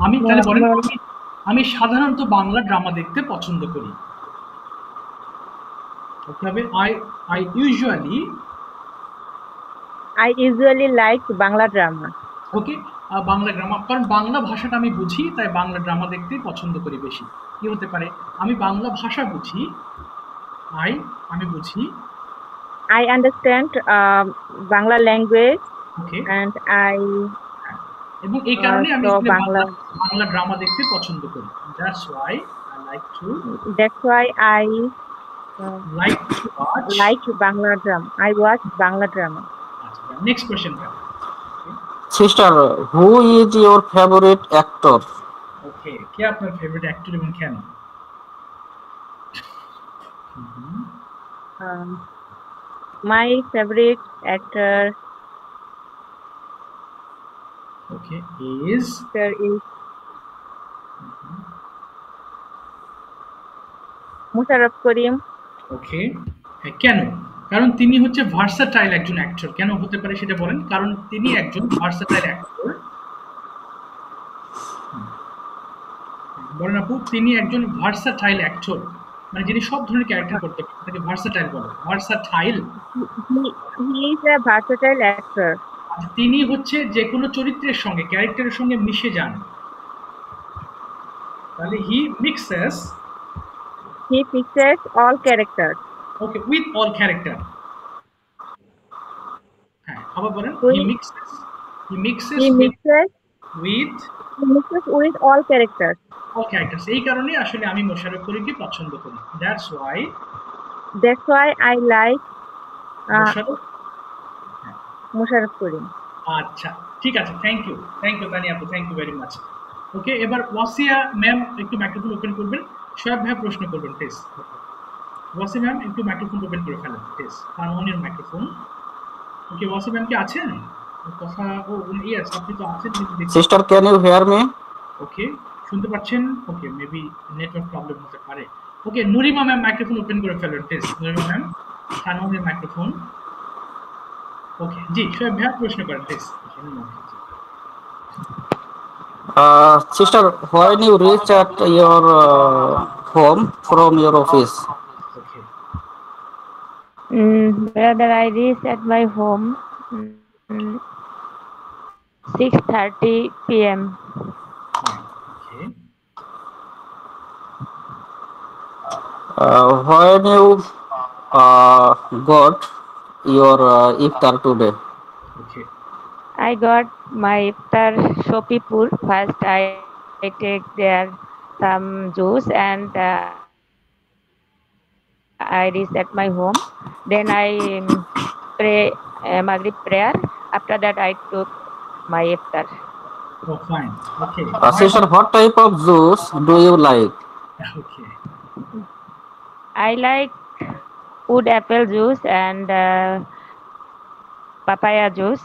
আমি তাহলে বলেন, আমি সাধারণত বাংলা ড্রামা দেখতে পছন্দ করি। তবে I usually like Bangla drama. Okay, Bangla drama, কারণ বাংলা ভাষাটা আমি বুঝি, তাই বাংলা ড্রামা দেখতে পছন্দ করি বেশি। কি হতে পারে? আমি বাংলা ভাষা বুঝি, আমি বুঝি। I understand Bangla language. Okay. And এবং এই কারণে আমি বাংলা ড্রামা দেখতে পছন্দ করি। That's why I like Bangla drama. I watch Bangla drama. Next question. Sister, who is your favorite actor? Okay, কে আপনার ফেভারিট অ্যাক্টর এবং কেন? My favorite actor is Musharraf করিম। ওকে, কেন? কারণ তিনি হচ্ছে ভার্সাটাইল একজন অ্যাক্টর। কেন হতে পারে সেটা বলেন। কারণ তিনি একজন ভার্সাটাইল অ্যাক্টর। বলেন আপু, তিনি একজন ভার্সাটাইল অ্যাক্টর, মানে যিনি সব ধরনের ক্যারেক্টার করতে পারেন, তাকে ভার্সাটাইল বলে। Versatile, he is a versatile actor. তিনি হচ্ছে যে কোনো চরিত্রের সঙ্গে, ক্যারেক্টারের সঙ্গে মিশে যান। তাহলে হি mixes all characters. Okay, with all character. হ্যাঁ, আবার বলেন। He mixes with all characters. All characters. এই কারণে আসলে আমি মোশাররফ করিমকে পছন্দ করি। That's why I like Mosharraf Karim. আচ্ছা, ঠিক আছে, থ্যাংক ইউ তানিয়া আপু, thank you very much. Okay, এবার ওয়াসিয়া ম্যাম একটু মাইক্রোফোন ওপেন করবেন, শোয়েব ভাই প্রশ্ন করবেন প্লিজ। ওয়াসিয়া ম্যাম একটু মাইক্রোফোন ওপেন করে ফেলেন please, turn on your microphone. Okay, Wasia ma'am কি আছেন? কথা ইয়েস, আপনি তো আছেন। Sister, can you hear me? Okay, শুনতে পাচ্ছেন? ওকে, মেবি নেটওয়ার্ক প্রবলেম হতে পারে। Okay, Nurima ma'am microphone open করে ফেলুন please. Nurima ma'am, turn on your microphone. ওকে, জি শোয়েব ভাইয়া প্রশ্ন করেন please. Sister, when you reach at your home from your office? Okay. Brother, I reach at my home 6:30 p.m. Okay. When you got your iftar today? Okay. I got my iftar Shopipur. First, I take there some juice and I reach at my home. Then I pray Maghrib prayer. After that, I took my iftar. Oh, fine. Okay. Sister, what type of juice do you like? Okay. I like wood apple juice and papaya juice.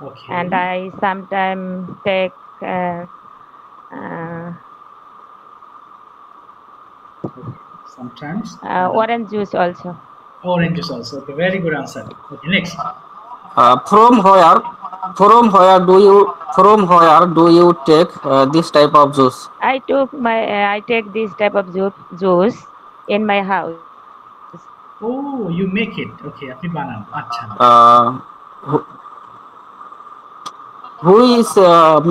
Okay. And I sometimes take sometimes orange juice also. Orange juice also. Okay, very good answer. Okay, next. From where do you take this type of juice? I take this type of juice in my house. Oh, you make it. Okay, আপনি বানান। আচ্ছা। Who is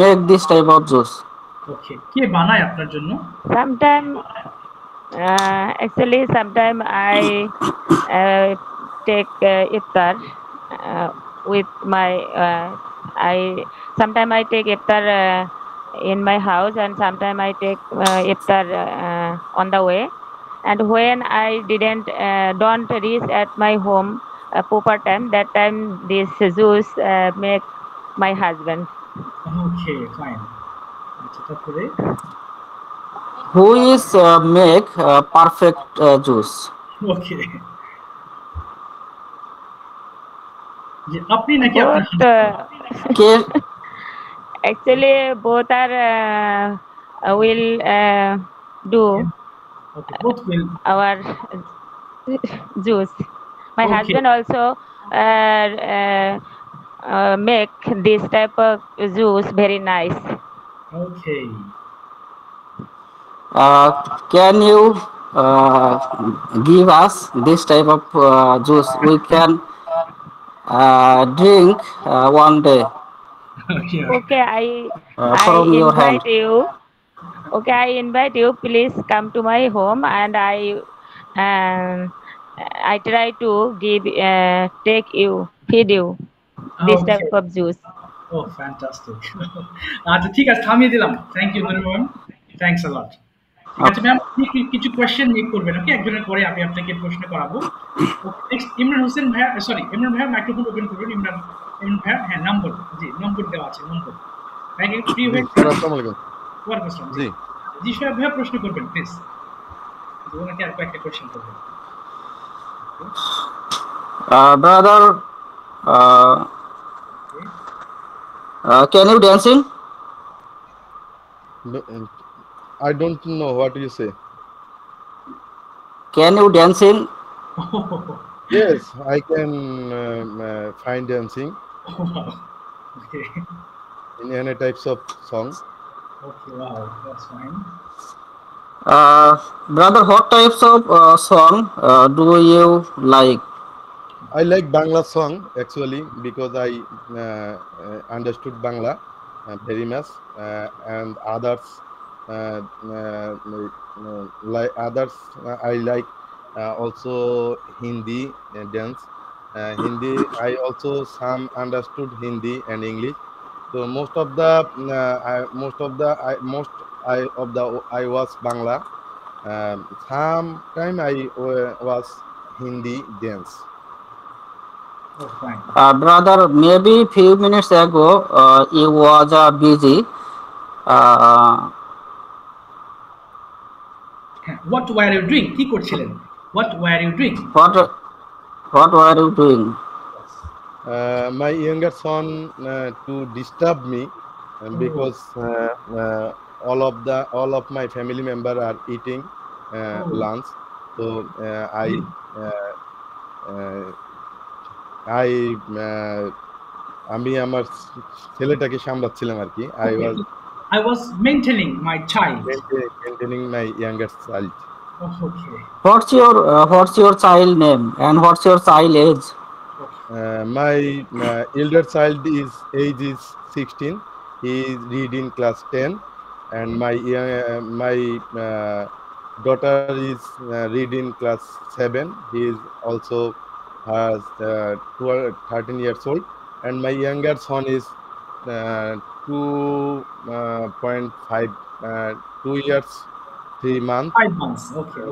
make this type of juice? Okay, কে বানায় আপনার জন্য? Actually sometimes I take iftar with my sometimes I take iftar in my house and sometimes I take iftar on the way. And when I don't reach at my home proper time, that time this juice make my husband. Okay, fine. Who is make perfect juice? Okay. আপনি নাকি আপনার actually both are will do both will our juice. My husband also make this type of juice very nice. Okay. Can you give us this type of juice? We can drink one day. Okay, I invite you. Okay, I invite you. Please come to my home, and I try to feed you this type of juice. Oh, fantastic. আচ্ছা ঠিক আছে, থামিয়ে দিলাম। Thank you ma'am, thanks a lot. ঠিক আছে ma'am, আপনি কিছু question make করবেন, ওকে? একজনের পরে আমি আপনাকে প্রশ্ন করাবো। নেক্সট ইমরান হোসেন ভাইয়া, সরি ইমরান ভাইয়া মাইক্রোফোন ওপেন করবেন। ইমরান ভাইয়া, হ্যাঁ নম্বর, জি নম্বর দেওয়া আছে, নম্বর ভাইকে ফ্রি হয়ে। আসসালামু আলাইকুম। ওয়ালাইকুম আসসালাম। জি জি সোহেব ভাইয়া প্রশ্ন করবেন প্লিজ, ওনাকে আর কয়েকটা কোয়েশ্চেন করবেন। Brother, can you dancing? I don't know what you say. Can you dancing? Yes, I can find dancing. Okay. In any types of songs. Okay, wow, that's fine. Brother, what types of song do you like? I like Bangla song actually because I understood Bangla very much, and others like others. I like also Hindi dance. Hindi, I also some understood Hindi and English. So most of the I was Bangla. Sometime I was Hindi dance. Oh, fine. Brother, maybe few minutes ago you was busy. What were you doing? কি করছিলেন? What were you doing? What were you doing? My younger son to disturb me because all of my family member are eating lunch. So আমি আমার ছেলেটাকে সামলাচ্ছিলাম আর কি। I was maintaining my child. Maintaining my younger child. Okay. What's your child name and what's your child age? My elder child age is 16. He is reading class 10, and my daughter is reading class 7. He is also has 13 years old, and my younger son is 2.5 2 years 3 months. 5 months. Okay.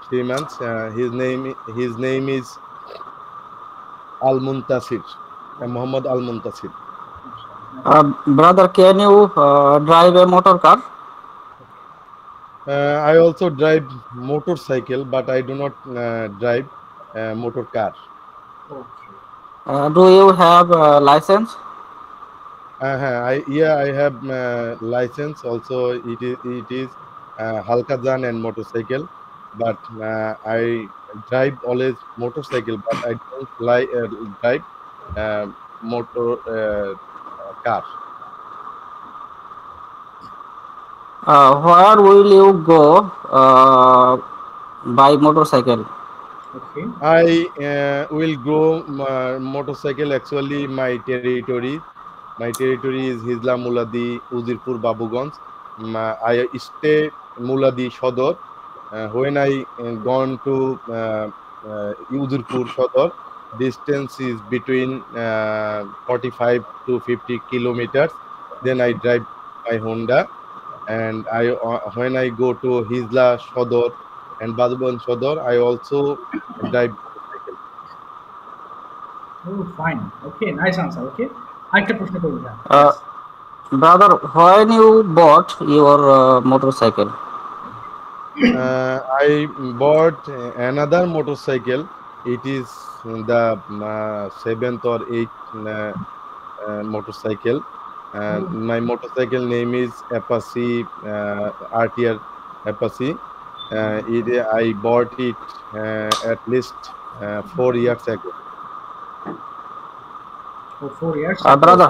3 months. His name is Al Muntasir, Muhammad Al Muntasir. Brother, can you drive a motor car? I also drive motorcycle, but I do not drive motor car. Okay. Do you have license? I have license. Also, it is Halkazan and motorcycle, but I drive always motorcycle, but I don't drive motor car. Where will you go by motorcycle? Okay. I will go motorcycle. Actually, my territory is Hizla Muladi, Uzirpur, Babuganj. I stay Muladi Shodor. When I gone to Uzirpur Shodor, distance is between 45 to 50 kilometers. Then I drive my Honda, and when I go to Hizla Shodor and Babuganj Shodor, I also drive motorcycle. Oh, fine. Okay, nice answer. Okay. আরেকটা প্রশ্ন করব না। Brother, when you bought your motorcycle? I bought another motorcycle. It is the 7th or 8th motorcycle. My motorcycle name is Apache RTR Apache. I bought it at least 4 years ago. For 4 years. Brother,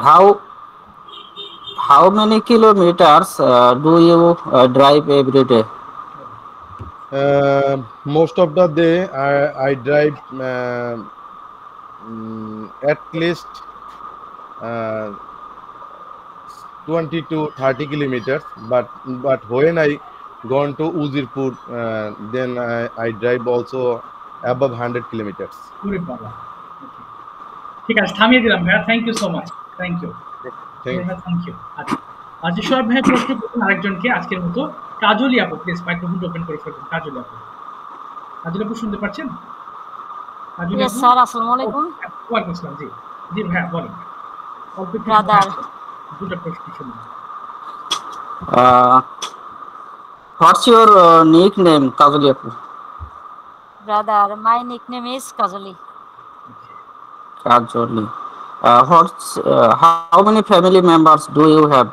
how many kilometers do you drive every day? Most of the day I drive at least 20 to 30 kilometers, but when I gone to Uzirpur, then I drive also above 100 kilometers. ঠিক আছে, থামিয়ে দিলাম ভাইয়া। Thank you so much. Thank you. আচ্ছা, সোহাগ ভাই প্রশ্ন করুন আরেকজনকে আজকের মতো। কাজলি আপু, প্লিজ মাইক্রোফোনটা ওপেন করে ফেলুন। কাজলি আপু শুনতে পাচ্ছেন? ইয়েস স্যার, আসসালামু আলাইকুম। ওয়ালাইকুম আসসালাম। জি ভাইয়া বলেন। ব্রাদার, দুটো প্রশ্ন শুনুন। What's your nickname, Kajoli apu? Brother, my nickname is Kajoli. Kajoli. How many family members do you have?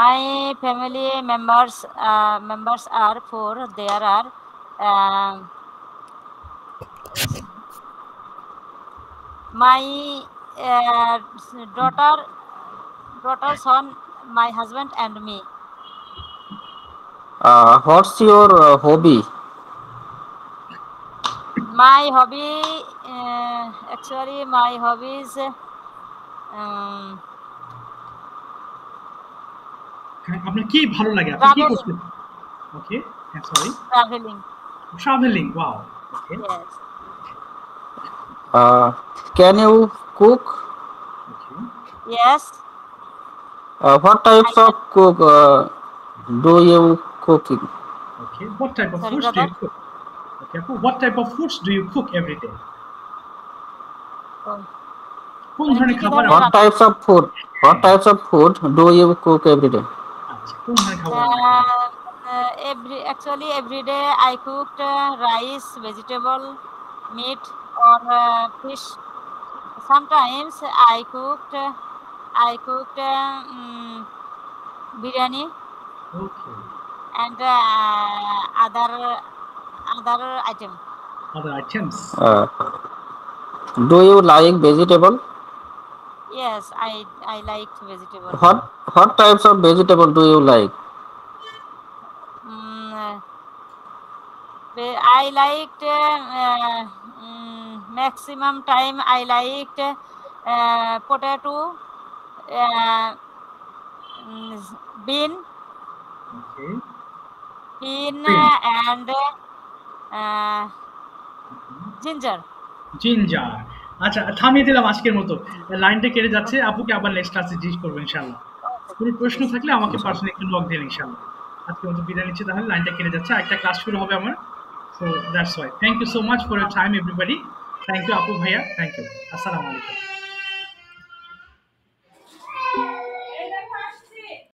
My family members are 4. There are my daughter, son, my husband, and me. What's your hobby? My hobby, actually, my hobby is আপনার কি ভালো লাগে? আপনি কি করতে? ওকে, sorry. Traveling. Wow. Okay. Yes. Can you cook? Okay. Yes. What types of cook do you cooking? Okay. What type of foods do you cook? Okay. What type of foods do you cook every day? কোন ধরনের খাবার? What types of food do you cook every day? আচ্ছা, কোন ধরনের খাবার? Every day I cooked rice, vegetable, meat, or fish. Sometimes I cooked biryani. Okay. And other other item. Other items. Do you like vegetable? Yes, I like vegetable. What types of vegetable do you like? I liked maximum time I liked potato, bean, Okay. bean and ginger. Ginger. আচ্ছা থামিয়ে দিলাম আজকের মতো, লাইনটা কেটে যাচ্ছে, আপুকে আবার নেক্সট ক্লাসে জিজ্ঞেস করবো ইনশাআল্লাহ। কোনো প্রশ্ন থাকলে আমাকে পার্সোনালি একটু লগ দিন ইনশাআল্লাহ। আজকের মতো বিদায় নিচ্ছি, তাহলে লাইনটা কেটে যাচ্ছে, একটা ক্লাস শুরু হবে আমার। So that's why. Thank you so much for your time everybody. Thank you আপু ভাইয়া, থ্যাংক ইউ। আসসালামু আলাইকুম।